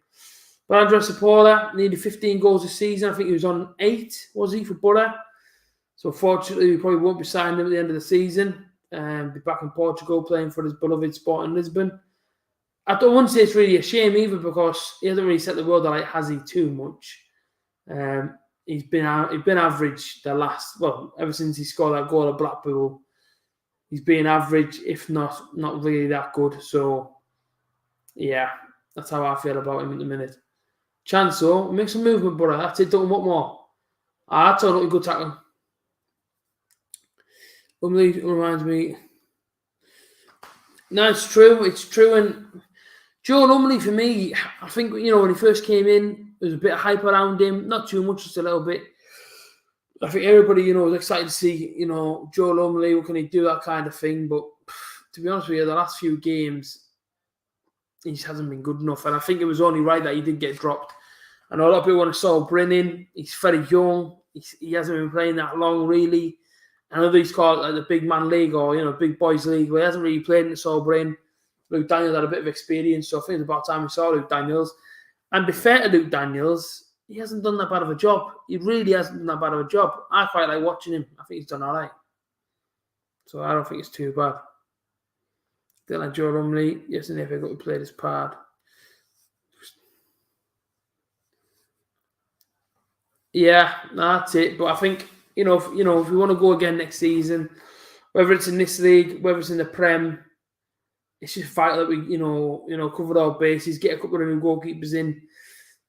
But Andres Sapola needed 15 goals this season. I think he was on 8, was he, for Borough? So unfortunately, we probably won't be signing him at the end of the season. Be back in Portugal playing for his beloved Sporting Lisbon. I don't want to say it's really a shame either because he hasn't really set the world alight, has he, too much. He's been average ever since he scored that goal at Blackpool. He's been average, if not really that good. So, yeah, that's how I feel about him at the minute. Chance, though, make some movement, brother. That's it, don't want more. That's a good tackle. Reminds me. No, it's true. It's true. And Joe Lumley, for me, I think, when he first came in, there was a bit of hype around him. Not too much, just a little bit. I think everybody, was excited to see, Joe Lumley, what can he do, that kind of thing. But to be honest with you, the last few games, he just hasn't been good enough. And I think it was only right that he did get dropped. I know a lot of people want to saw Brennan. He's very young. He hasn't been playing that long, really. I know he's called like the big man league or, big boys league, but he hasn't really played in the Saul Brain. Luke Daniels had a bit of experience, so I think it's about time we saw Luke Daniels. And be fair to Luke Daniels, he hasn't done that bad of a job. He really hasn't done that bad of a job. I quite like watching him. I think he's done all right. So I don't think it's too bad. Then like Joe Lumley, yesterday I got to play this part. Yeah, that's it. But I think, if we want to go again next season, whether it's in this league, whether it's in the Prem, it's just vital that we, cover our bases, get a couple of new goalkeepers in,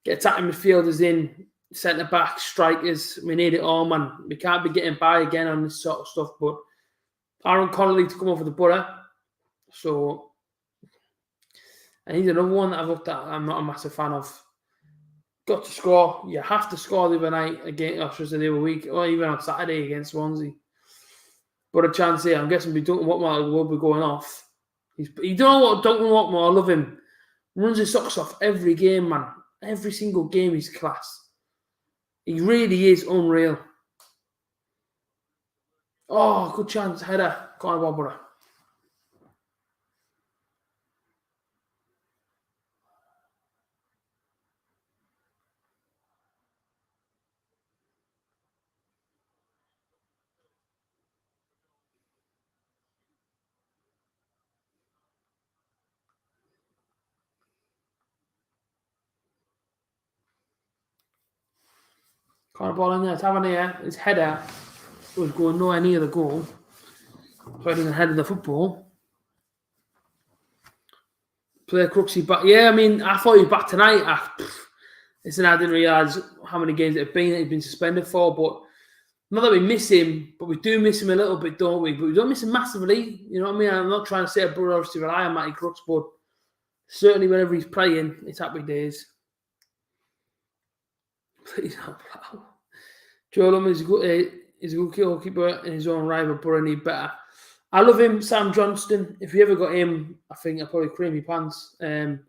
get attacking midfielders in, centre back, strikers. We need it all, man. We can't be getting by again on this sort of stuff. But Aaron Connolly to come over the Borough. So, and he's another one that I've looked at. I'm not a massive fan of. Got to score. You have to score the other night again, or just the other week, or even on Saturday against Swansea. But a chance here. I'm guessing Duncan Watmore will be going off. You don't know what Duncan Watmore, I love him. Runs his socks off every game, man. Every single game he's class. He really is unreal. Oh, good chance. Header. Go on, Barbara. Corner ball in there. Tavernier, his header was going nowhere near the goal. So he didn't head of the football. Play Crooksy back. Yeah, I mean, I thought he was back tonight. Listen, I didn't realise how many games it had been that he'd been suspended for. But not that we miss him, but we do miss him a little bit, don't we? But we don't miss him massively. You know what I mean? I'm not trying to say Borough obviously rely on Matty Crooks, but certainly whenever he's playing, it's happy days. Please help out. Joe Lumley is a good goalkeeper in his own right, but Borough need better. I love him, Sam Johnston. If you ever got him, I think I'll probably cream your pants. I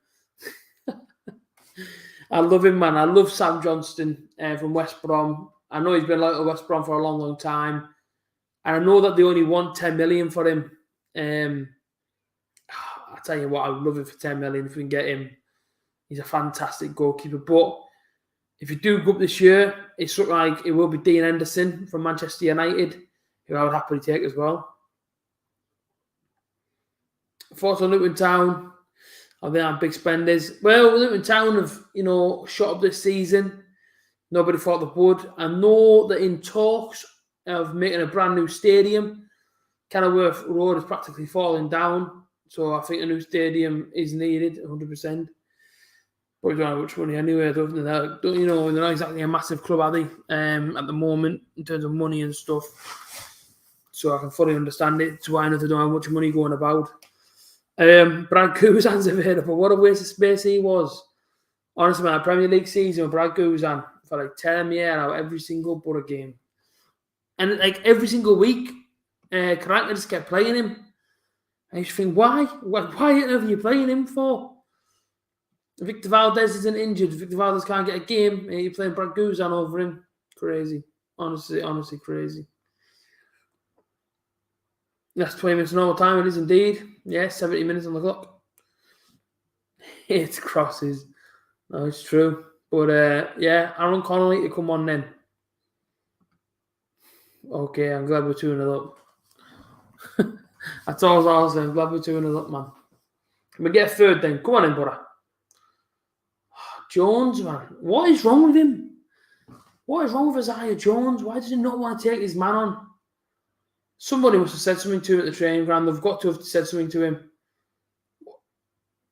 love him, man. I love Sam Johnston from West Brom. I know he's been loyal to West Brom for a long, long time. And I know that they only want 10 million for him. I tell you what, I would love him for 10 million if we can get him. He's a fantastic goalkeeper. But if you do go up this year, it's looking like it will be Dean Henderson from Manchester United, who I would happily take as well. Thoughts on Luton Town? Are they our big spenders? Well, Luton Town have, shot up this season. Nobody thought they would. I know that in talks of making a brand new stadium. Kenilworth Road is practically falling down, so I think a new stadium is needed, 100%. But we don't have much money anyway, don't they? They're not exactly a massive club, are they? At the moment, in terms of money and stuff. So I can fully understand it. It's why they don't have much money going about. Brad Guzan's available. What a waste of space he was. Honestly, man, a Premier League season with Brad Guzan for like tearing me hair out every single Borough game. And like every single week, Karanka just kept playing him. And you just think, why? Why are you playing him for? Victor Valdez isn't injured. Victor Valdez can't get a game. And you're playing Brad Guzan over him. Crazy. Honestly crazy. That's 20 minutes normal time. It is indeed. Yeah, 70 minutes on the clock. It's crosses. No, it's true. But Aaron Connolly to come on then. Okay, I'm glad we're 2-0 up. That's all I was saying. I'm glad we're 2-0 up, man. Can we get a third then? Come on in, brother. Jones, man. What is wrong with him? What is wrong with Isaiah Jones? Why does he not want to take his man on? Somebody must have said something to him at the training ground. They've got to have said something to him.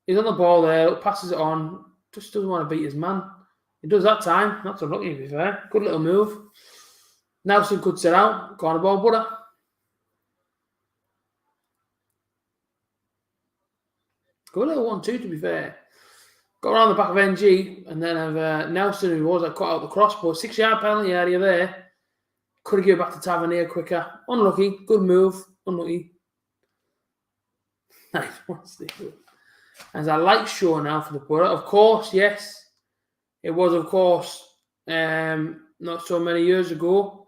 He's on the ball there, passes it on, just doesn't want to beat his man. He does that time. That's unlucky, to be fair. Good little move. Nelson could sit out. Corner ball, brother. Good little 1-2, to be fair. Got around the back of NG, and then have Nelson, who was cut out the crossbar. 6-yard penalty area there. Could have given back to Tavernier quicker. Unlucky. Good move. Unlucky. Nice. What's this? As a light show now for the Borough. Of course, yes. It was, of course, not so many years ago.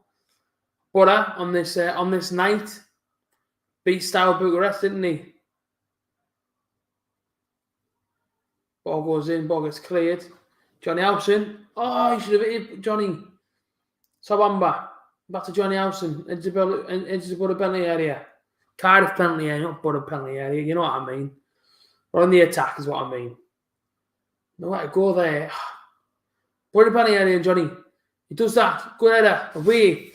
Borough on this night beat Steaua Bucharest, didn't he? Ball goes in, ball gets cleared. Johnny Howson. Oh, he should have hit Johnny. Sabamba. Back to Johnny Howson. Into the Borough penalty area. Cardiff penalty area, not Borough penalty area. You know what I mean. Or on the attack is what I mean. No way to go there. Borough penalty area, Johnny. He does that. Good header. Away.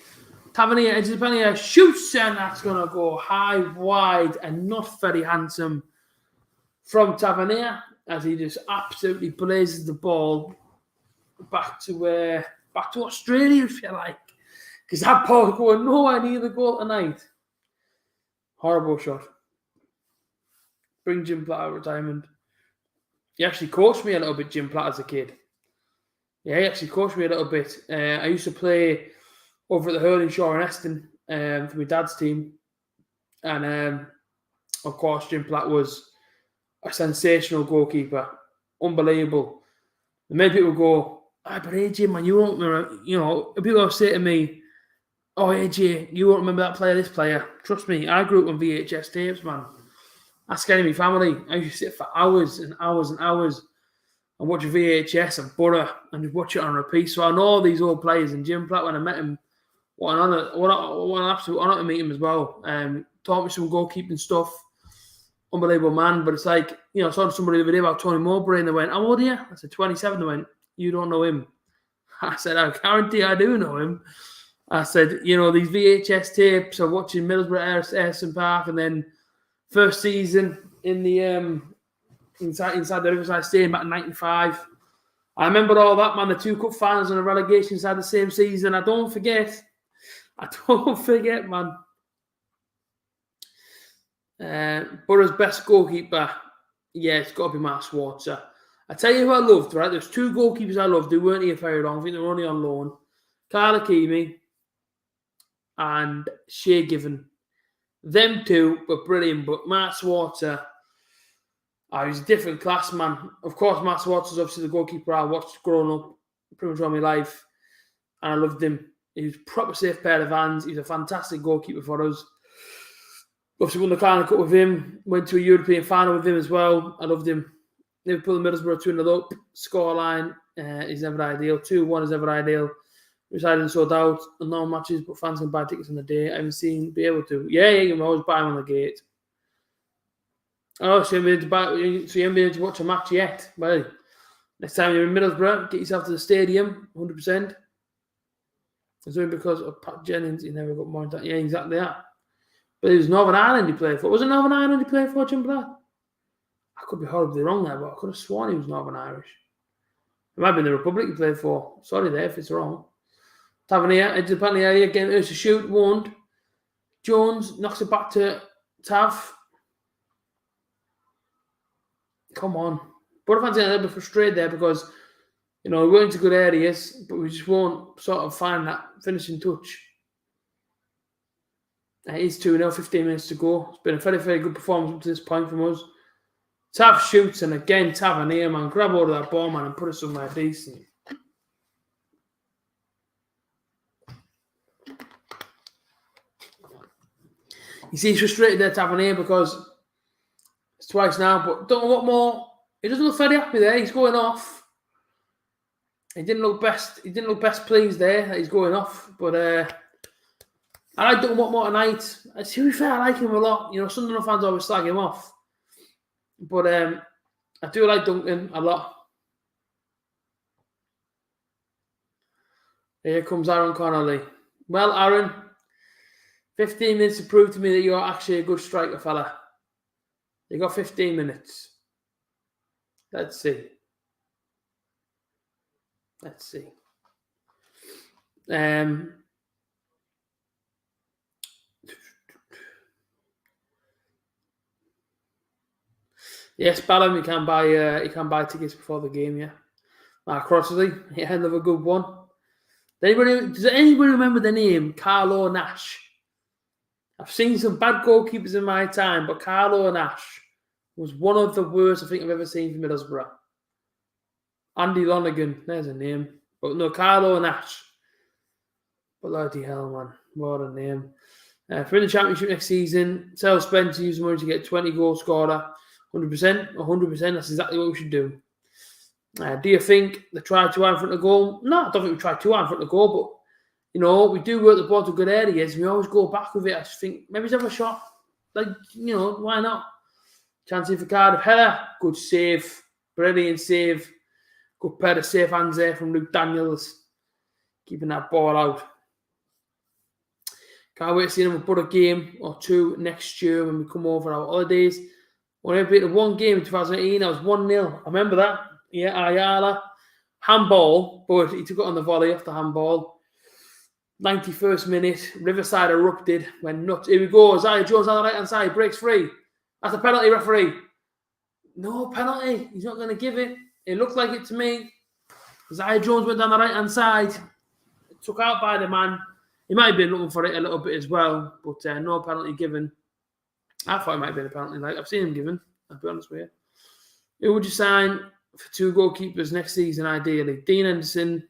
Tavernier into the penalty area. Shoots, and that's going to go high, wide, and not very handsome from Tavernier, as he just absolutely blazes the ball back to Australia, if you like. Because that ball going nowhere near the goal tonight. Horrible shot. Bring Jim Platt out of retirement. He actually coached me a little bit, Jim Platt, as a kid. Yeah, he actually coached me a little bit. I used to play over at the Hurling Shore in Eston for my dad's team. And, of course, Jim Platt was a sensational goalkeeper. Unbelievable. And many people go, but AJ, man, you won't remember, people say to me, oh, AJ, you won't remember that player, this player. Trust me, I grew up on VHS tapes, man. Ask any of my family. I used to sit for hours and hours and hours and watch VHS and Borough and just watch it on repeat. So I know all these old players. And Jim Platt, when I met him, what an absolute honour to meet him as well. Taught me some goalkeeping stuff. Unbelievable man. But it's like, I saw somebody the other day about Tony Mowbray and they went, how old are you? I said, 27. They went, you don't know him. I said, I guarantee I do know him. I said, these VHS tapes of watching Middlesbrough Ayrton Park and then first season in the inside the Riverside Stadium back in 95. I remember all that, man. The 2 cup finals and the relegation inside the same season. I don't forget, man. Borough's best goalkeeper, it's got to be Mark Schwarzer. I tell you who I loved, right? There's 2 goalkeepers I loved who weren't here very long. I think they were only on loan. Carl Akimi and Shea Given. Them 2 were brilliant, but Mark Schwarzer, he's a different class, man. Of course, Mark Schwarzer is obviously the goalkeeper I watched growing up pretty much all my life, and I loved him. He was a proper safe pair of hands. He's a fantastic goalkeeper for us. Obviously won the Carling Cup with him, went to a European final with him as well. I loved him. Liverpool and Middlesbrough 2-0 up. Scoreline is never ideal. 2-1 is never ideal. Which I didn't sort out on no matches, but fans can buy tickets on the day. I haven't seen be able to. Yeah, you can always buy them on the gate. Oh, so you haven't been able to watch a match yet? Well, next time you're in Middlesbrough, get yourself to the stadium, 100%. It's only because of Pat Jennings, he never got more than that. Yeah, exactly that. But it was Northern Ireland he played for. Was it Northern Ireland he played for, Jim Blair? I could be horribly wrong there, but I could have sworn he was Northern Irish. It might have been the Republic he played for. Sorry there if it's wrong. Tavernier into the penalty area, getting to shoot, warned. Jones knocks it back to Tav. Come on. Both fans are a little bit frustrated there because, we went into good areas, but we just won't sort of find that finishing touch. It is 2-0, 15 minutes to go. It's been a very, very good performance up to this point from us. Tav shoots, and again, Tavernier, man, grab hold of that ball, man, and put it somewhere decent. You see, he's frustrated there, Tavernier, because it's twice now, but don't know what more. He doesn't look very happy there. He's going off. He didn't look best pleased there that he's going off, but I like Duncan Watmore tonight. To be fair, I like him a lot. Sunderland fans always slag him off, but I do like Duncan a lot. Here comes Aaron Connolly. Well, Aaron, 15 minutes to prove to me that you're actually a good striker, fella. You got 15 minutes. Let's see. Yes, Ballum, you can buy tickets before the game, yeah. Mark Crossley, yeah, another good one. Does anybody remember the name Carlo Nash? I've seen some bad goalkeepers in my time, but Carlo Nash was one of the worst I think I've ever seen for Middlesbrough. Andy Lonergan, there's a name. But no, Carlo Nash. Bloody hell, man. What a name. For in the Championship next season, Sel Spencer using money to get 20 goal scorer. 100%, 100%, that's exactly what we should do. Do you think they tried too hard in front of goal? No, I don't think we tried too hard in front of goal, but, we do work the ball to good areas, and we always go back with it. I just think, maybe have a shot. Why not? Chance for Cardiff. Header, good save. Brilliant save. Good pair of safe hands there from Luke Daniels. Keeping that ball out. Can't wait to see them put a game or two next year when we come over our holidays. Only beat one game in 2018. That was 1-0. I remember that. Yeah, Ayala. Handball, but he took it on the volley off the handball. 91st minute. Riverside erupted. Went nuts. Here we go. Isaiah Jones on the right-hand side. Breaks free. That's a penalty, referee. No penalty. He's not going to give it. It looked like it to me. Isaiah Jones went down the right-hand side. Took out by the man. He might have been looking for it a little bit as well, but no penalty given. I thought it might have been a penalty. I've seen him given, I'll be honest with you. Who would you sign for 2 goalkeepers next season, ideally? Dean Henderson,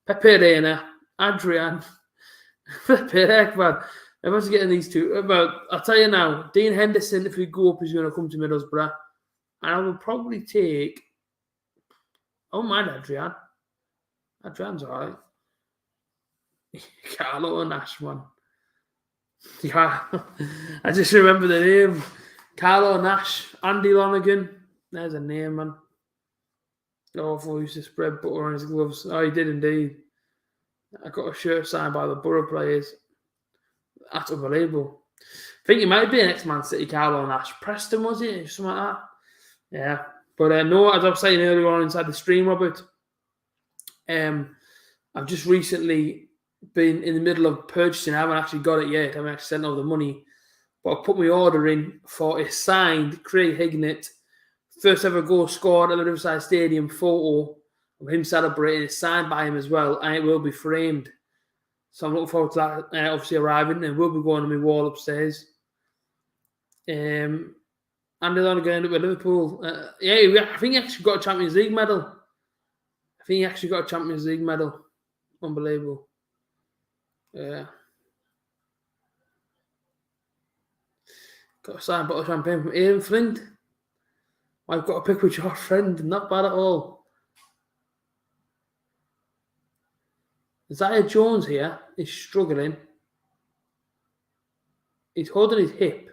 Pepe Reina, Adrian. Pepe Reina, man. Everyone's getting these two. Well, I'll tell you now, Dean Henderson, if we go up, is going to come to Middlesbrough. And I will probably take... I don't mind Adrian. Adrian's all right. Carlo Nash, man. Yeah, I just remember the name. Carlo Nash, Andy Lonergan. There's a name, man. Awful, he used to spread butter on his gloves. Oh, he did indeed. I got a shirt signed by the Borough players. That's unbelievable. I think he might be an ex-Man City, Carlo Nash. Preston, was it? Something like that. Yeah. But no, as I was saying earlier on inside the stream, Robert, I've just recently been in the middle of purchasing. I haven't actually got it yet. I haven't actually sent all the money. But I put my order in for a signed Craig Hignett first ever goal scored at the Riverside Stadium photo of him celebrating. It's signed by him as well, and it will be framed. So I'm looking forward to that obviously arriving, and we'll be going on my wall upstairs. Andy Lonergan going to end up with Liverpool. I think he actually got a Champions League medal. Unbelievable. Yeah. Got a signed bottle of champagne from Ian Flint. I've got a pick with your friend. Not bad at all. Isaiah Jones here is struggling. He's holding his hip.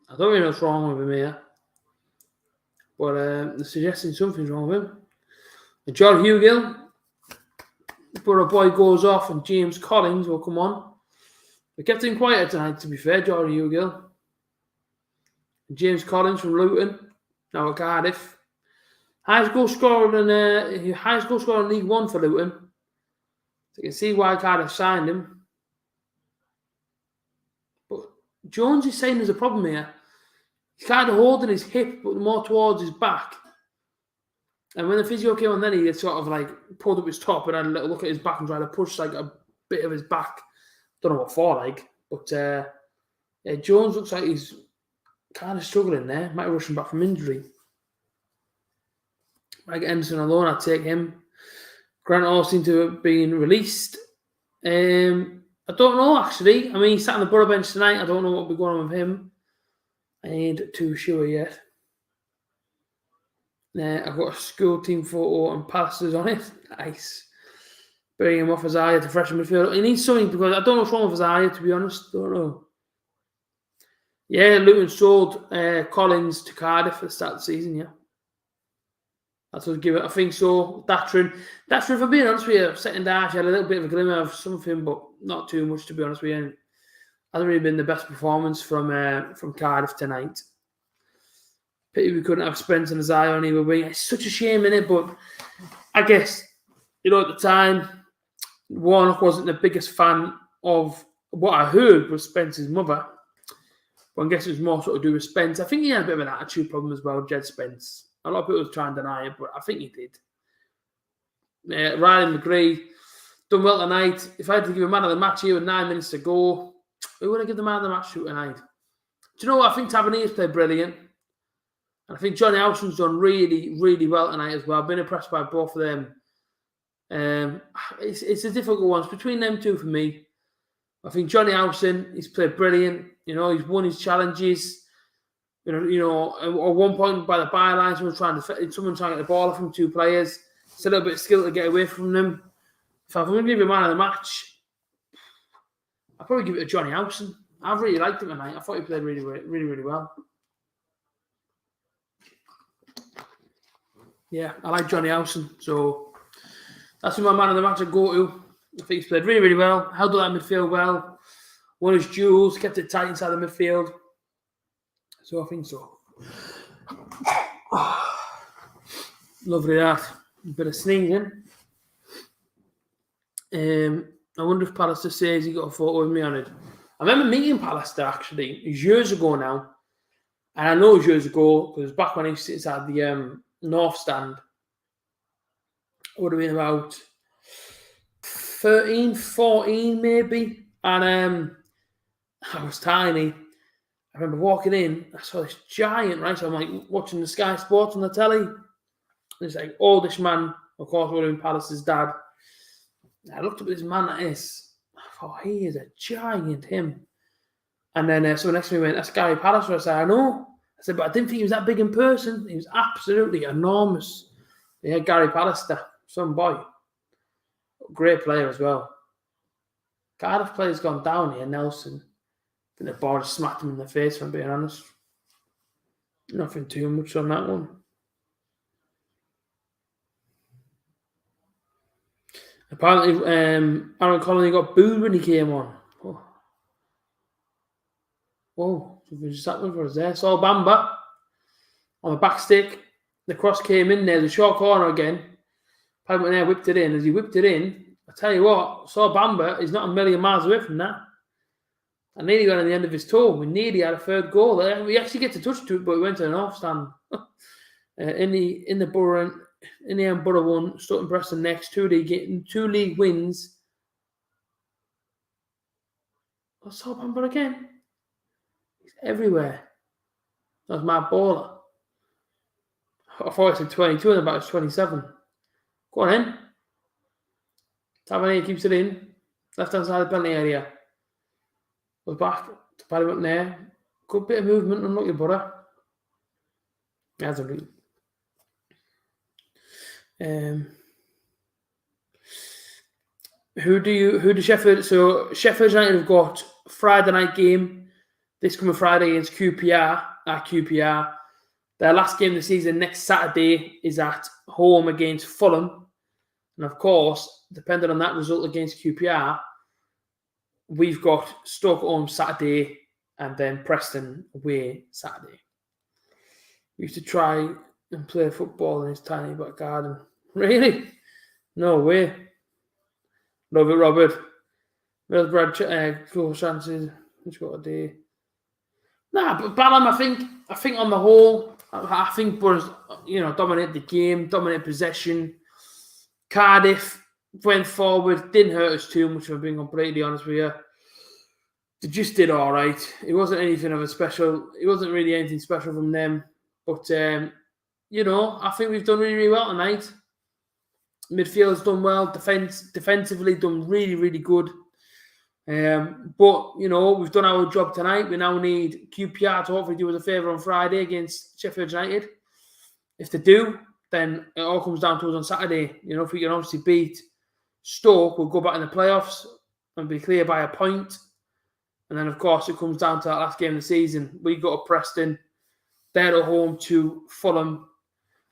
I don't really know what's wrong with him here. But they're suggesting something's wrong with him. And John Hugill, Borough boy, goes off, and James Collins will come on. We kept him quiet tonight, to be fair, Jordan Hugill. James Collins from Luton, now at Cardiff. Highest goal scorer in League One for Luton. So you can see why Cardiff signed him. But Jones' saying there's a problem here. He's kind of holding his hip, but more towards his back. And when the physio came on, then he sort of like pulled up his top and had a little look at his back and tried to push like a bit of his back. Don't know what for, like. But yeah, Jones looks like he's kind of struggling there. Might be rushing back from injury. Might get Anderson alone. I'd take him. Grant all seemed to have been released. I don't know, actually. I mean, he's sat on the Borough bench tonight. I don't know what will be going on with him. I ain't too sure yet. I've got a school team photo and passes on it. Nice. Burying him off Isaiah to freshman midfield. He needs something because I don't know what's wrong with Isaiah, to be honest. Don't know. Yeah, Luton sold Collins to Cardiff at the start of the season, yeah. That's what I'd give it. I think so. Datrin, for being honest with you, second half, you had a little bit of a glimmer of something, but not too much, to be honest with you. Hasn't really been the best performance from Cardiff tonight. Pity we couldn't have Spence and Isaiah on either wing. It's such a shame, innit? But I guess, at the time, Warnock wasn't the biggest fan of what I heard was Spence's mother. But I guess it was more sort of do with Spence. I think he had a bit of an attitude problem as well, Jed Spence. A lot of people try and deny it, but I think he did. Ryan McGree done well tonight. If I had to give a man of the match here with 9 minutes to go, who would I give the man of the match to tonight? Do you know what? I think Tavernier's played brilliant. And I think Johnny Howson's done really, really well tonight as well. I've been impressed by both of them. It's a difficult one. It's between them two for me. I think Johnny Howson, he's played brilliant. You know, he's won his challenges. You know, at one point by the byline, someone trying to get the ball off from two players. It's a little bit of skill to get away from them. If I'm going to give you a man of the match, I'll probably give it to Johnny Howson. I've really liked him tonight. I thought he played really, really, really well. Yeah, I like Johnny Howson. So that's who my man of the match I go to. I think he's played really, really well. Held that midfield well. Won his duels. Kept it tight inside the midfield. So I think so. Lovely that. A bit of sneezing. I wonder if Pallister says he got a photo with me on it. I remember meeting Pallister actually. It was years ago now. And I know it was years ago because it was back when he was inside the North Stand. It would have been about 13, 14 maybe. And I was tiny. I remember walking in, I saw this giant, right? So I'm like watching the Sky Sports on the telly. And it's like, oldish man, of course, would have been Palace's dad. And I looked up at this man like this. I thought, he is a giant, him. And then someone next to me went, that's Gary Pallister. I said, I know. I said, but I didn't think he was that big in person. He was absolutely enormous. Yeah, Gary Pallister, some boy. Great player as well. Cardiff player's gone down here, Nelson. I think the ball just smacked him in the face, if I'm being honest. Nothing too much on that one. Apparently, Aaron Connolly got booed when he came on. Oh. Whoa, something just happened for us there. Saul Bamba on the back stick. The cross came in there, the short corner again. Paddy went there, whipped it in. As he whipped it in, I tell you what, Saul Bamba is not a million miles away from that. I nearly went on the end of his toe. We nearly had a third goal there. We actually get to touch to it, but we went to an off stand. In the Borough, in the end, Borough won. Sutton Preston next. Two league wins. I saw Bamba again. He's everywhere. That's my baller. I thought I said 22 and about it's 27. Go on in. Tavernier keeps it in. Left hand side of the penalty area. Goes back to Paddy went there. Good bit of movement, unlucky Borough. That's a read. Who do Sheffield? So Sheffield United have got Friday night game this coming Friday against QPR at QPR. Their last game of the season next Saturday is at home against Fulham. And of course, depending on that result against QPR, we've got Stoke home Saturday and then Preston away Saturday. We used to try and play football in his tiny back garden. Really? No way. Love it, Robert. Middlesbrough, full chances. Which got a day. Nah, but Ballum, I think on the whole, I think Borough's, dominated the game, dominated possession. Cardiff went forward, didn't hurt us too much, if I'm being completely honest with you. They just did all right. It wasn't anything of a special. It wasn't really anything special from them. But, I think we've done really, really well tonight. Midfield's done well. Defensively done really, really good. But, we've done our job tonight. We now need QPR to hopefully do us a favour on Friday against Sheffield United. If they do, then it all comes down to us on Saturday. If we can obviously beat Stoke, we'll go back in the playoffs and be clear by a point. And then, of course, it comes down to that last game of the season. We go to Preston. They're at home to Fulham.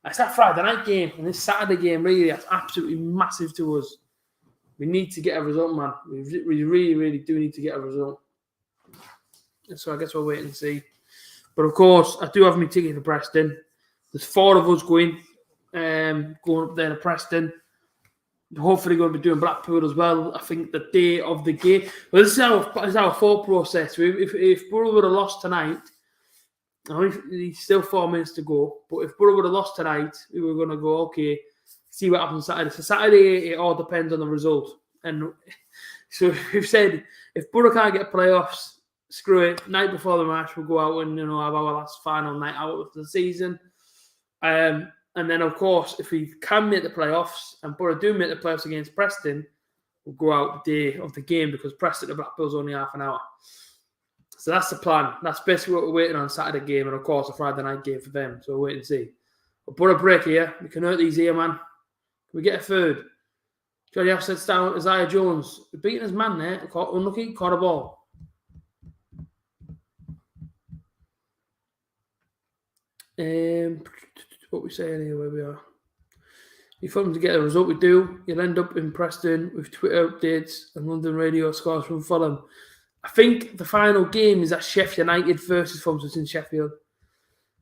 It's that Friday night game and this Saturday game, really, that's absolutely massive to us. We need to get a result, man. We really, really do need to get a result. So I guess we'll wait and see. But, of course, I do have my ticket for Preston. There's 4 of us going up there to Preston. Hopefully going to be doing Blackpool as well. I think the day of the game. Well, this is our thought process. If Borough would have lost tonight, there's still 4 minutes to go. But if Borough would have lost tonight, we were going to go, okay, see what happens Saturday. So Saturday, it all depends on the result. And so we've said, if Borough can't get playoffs, screw it. Night before the match, we'll go out and have our last final night out of the season. And then, of course, if we can make the playoffs, and Borough do make the playoffs against Preston, we'll go out the day of the game because Preston to Blackpool's only half an hour. So that's the plan. That's basically what we're waiting on Saturday game, and of course a Friday night game for them. So we'll wait and see. But Borough break here. We can hurt these here, man. Can we get a third? Johnny House sets down Isaiah Jones. We're beating his man there. Unlucky, caught a ball. What we saying here, where we are. If you want to get a result, we do. You'll end up in Preston with Twitter updates and London radio scores from Fulham. I think the final game is at Sheffield United versus Fulham, so it's in Sheffield.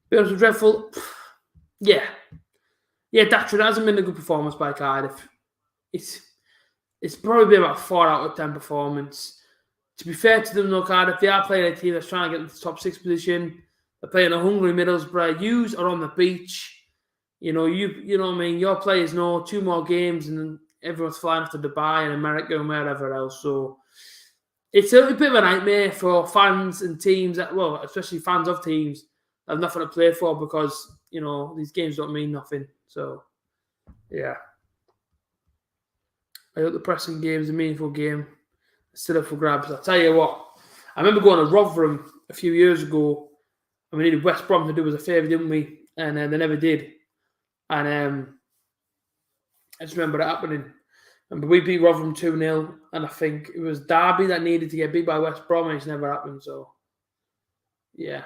Be honest with dreadful. Yeah, that hasn't been a good performance by Cardiff. It's probably been about 4 out of 10 performance. To be fair to them, though, Cardiff, they are playing a team that's trying to get into the top 6 position. They're playing a hungry Middlesbrough. Yous are on the beach. You know what I mean? Your players know 2 more games and then everyone's flying off to Dubai and America and wherever else. So it's a bit of a nightmare for fans and teams, especially fans of teams that have nothing to play for because, these games don't mean nothing. So, yeah. I hope the Preston game is a meaningful game. It's still up for grabs. I'll tell you what. I remember going to Rotherham a few years ago and we needed West Brom to do us a favour, didn't we? And they never did. And I just remember it happening. Remember we beat Rotherham 2-0, and I think it was Derby that needed to get beat by West Brom, and it's never happened. So, yeah.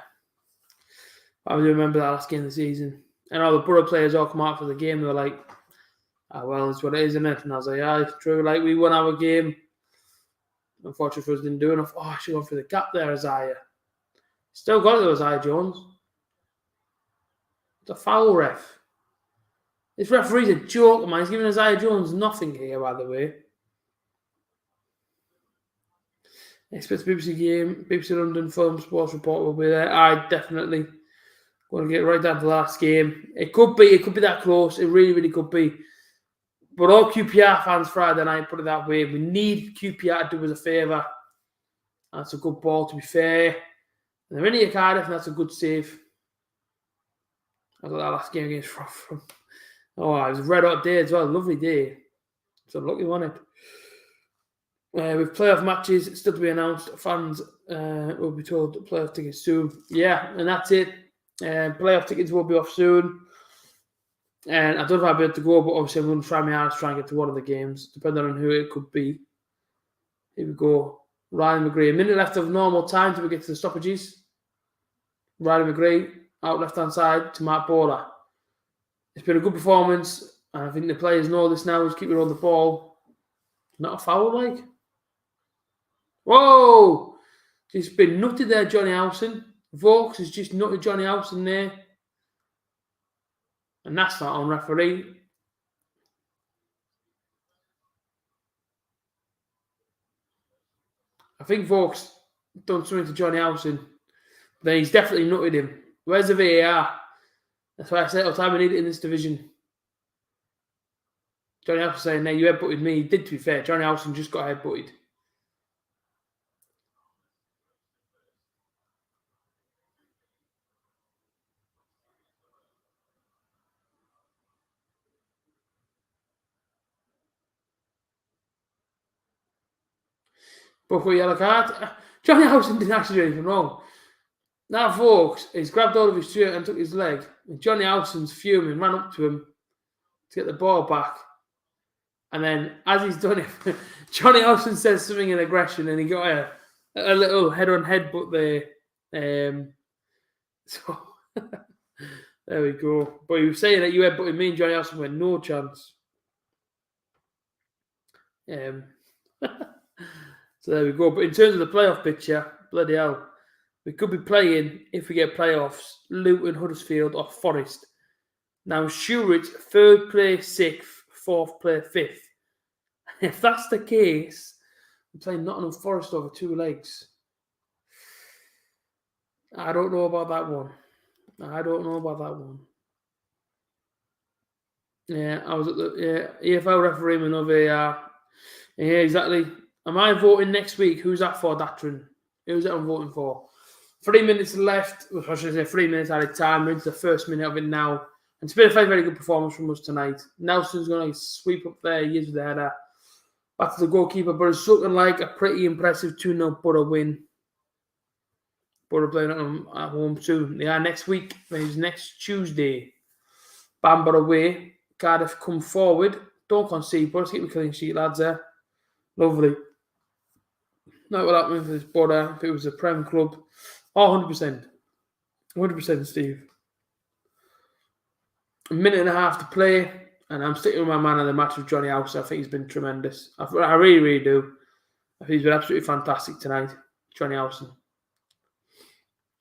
I do remember that last game of the season. And all the Borough players all come out for the game. They were like, well, it's what it is, isn't it? And I was like, yeah, it's true. Like, we won our game. Unfortunately for us, didn't do enough. Oh, I should have gone for the gap there, Isaiah. Still got it, though, Isaiah Jones. It's a foul, ref. This referee's a joke, man. He's giving Isaiah Jones nothing here, by the way. Expect the BBC game. BBC London Film Sports Report will be there. I definitely going to get right down to the last game. It could be that close. It really, really could be. But all QPR fans Friday night, put it that way. We need QPR to do us a favour. That's a good ball, to be fair. And they're in here, Cardiff, and that's a good save. I got that last game against Rotherham. Oh, it was a red hot day as well. Lovely day. So lucky, wasn't it? With playoff matches still to be announced, fans will be told playoff tickets soon. Yeah, and that's it. Playoff tickets will be off soon. And I don't know if I'll be able to go, but obviously I'm going to try my hardest to try and get to one of the games, depending on who it could be. Here we go. Riley McGree. A minute left of normal time till we get to the stoppages. Riley McGree out left-hand side to Matt Bowler. It's been a good performance, and I think the players know this now. Just keep it on the ball. Not a foul, like. Whoa! Just been nutted there, Johnny Howson. Vokes has just nutted Johnny Howson there. And that's not on referee. I think Vokes done something to Johnny Howson. Then he's definitely nutted him. Where's the VAR? That's why I said all the time I need it in this division. Johnny Howson saying, "No, you headbutted me." He did, to be fair. Johnny Howson just got headbutted. But for a yellow card, Johnny Howson didn't actually do anything wrong. Now Vokes, he's grabbed hold of his shirt and took his leg. And Johnny Howson's fuming, ran up to him to get the ball back. And then, as he's done it, Johnny Howson says something in aggression, and he got a little head-on headbutt there. So there we go. But he was saying that you headbutted me, and Johnny Howson went, "No chance." So there we go. But in terms of the playoff picture, bloody hell, we could be playing, if we get playoffs, Luton, Huddersfield, or Forest. Now, Schuritz, 3rd place, 6th, 4th place, 5th. If that's the case, we're playing Nottingham Forest over 2 legs. I don't know about that one. Yeah, I was at the EFL referee with no VAR. Yeah, exactly. Am I voting next week? Who's that for, Datrin? Who's that I'm voting for? 3 minutes left. Well, I should say 3 minutes added time. We're into the first minute of it now. And it's been a very, very good performance from us tonight. Nelson's going to sweep up there. He is with the header. Back to the goalkeeper, but it's looking like a pretty impressive 2-0 Borough win. Borough playing at home soon. They are next week. It's next Tuesday. Bamber away. Cardiff come forward. Don't concede, but let's keep a clean sheet, lads, there. Lovely. Not what happened for this Borough if it was a Prem club. Oh, 100%. 100%, Steve. A minute and a half to play, and I'm sticking with my man of the match with Johnny Howson. I think he's been tremendous. I really, really do. I think he's been absolutely fantastic tonight, Johnny Howson.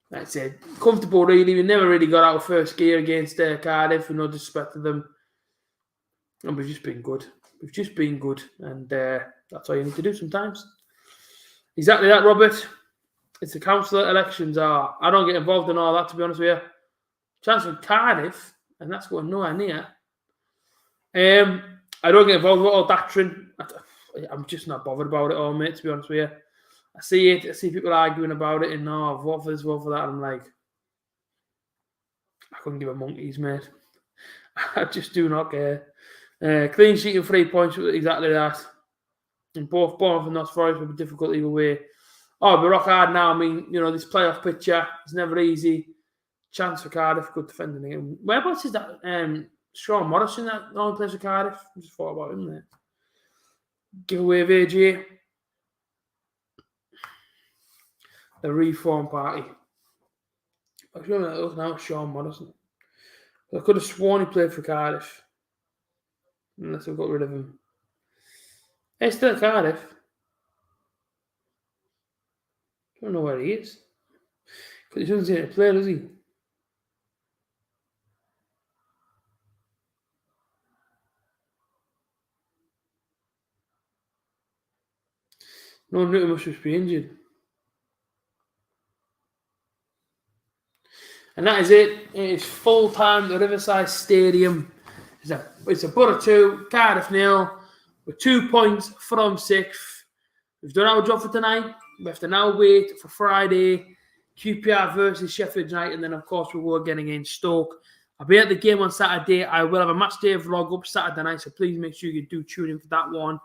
That's it. Comfortable, really. We never really got out of first gear against Cardiff, with no disrespect to them. And we've just been good. And that's all you need to do sometimes. Exactly that, Robert. It's the council elections are. I don't get involved in all that, to be honest with you. Chance for Cardiff, and that's going nowhere near. I don't get involved with all Datrin. I'm just not bothered about it all, mate, to be honest with you. I see it. I see people arguing about it, and vote for this, vote for that. And I'm like, I couldn't give a monkey's, mate. I just do not care. Clean sheet and 3 points, exactly that. And both Bournemouth and Notts Forest will be difficult either way. Oh, but rock hard now. I mean, this playoff picture is never easy. Chance for Cardiff, good defending again. Whereabouts is that? Sean Morrison that only plays for Cardiff. I just thought about him there. Giveaway of A.J.T. The Reform Party. I'm sure that looks now Sean Morrison. I could have sworn he played for Cardiff. Unless I've got rid of him. He's still at Cardiff. I don't know where he is. Because he doesn't seem to play, does he? No, Newton must just be injured. And that is it. It is full time at the Riverside Stadium. It's a Borough 2, Cardiff 0. With 2 points from 6th. We've done our job for tonight. We have to now wait for Friday. QPR versus Sheffield United. And then, of course, we will again against Stoke. I'll be at the game on Saturday. I will have a match day vlog up Saturday night. So please make sure you do tune in for that one.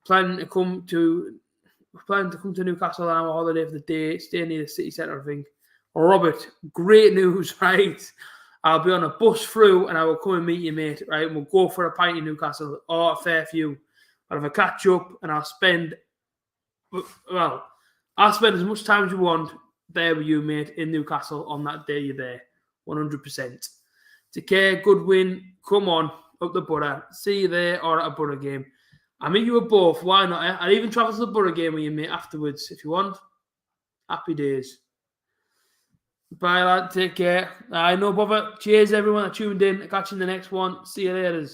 Planning to come to Newcastle on our holiday for the day. Stay near the city centre, I think. Robert, great news, right? I'll be on a bus through and I will come and meet you, mate, right? And we'll go for a pint in Newcastle or Fairview. I'll have a catch up and I'll spend as much time as you want there with you, mate, in Newcastle on that day you're there. 100%. Take care, good win. Come on, up the Borough. See you there or at a Borough game. I mean, you were both. Why not? Eh? I'd even travel to the Borough game with you, mate, afterwards if you want. Happy days. Bye, lad. Take care. No bother. Cheers, everyone that tuned in. Catch you in the next one. See you later.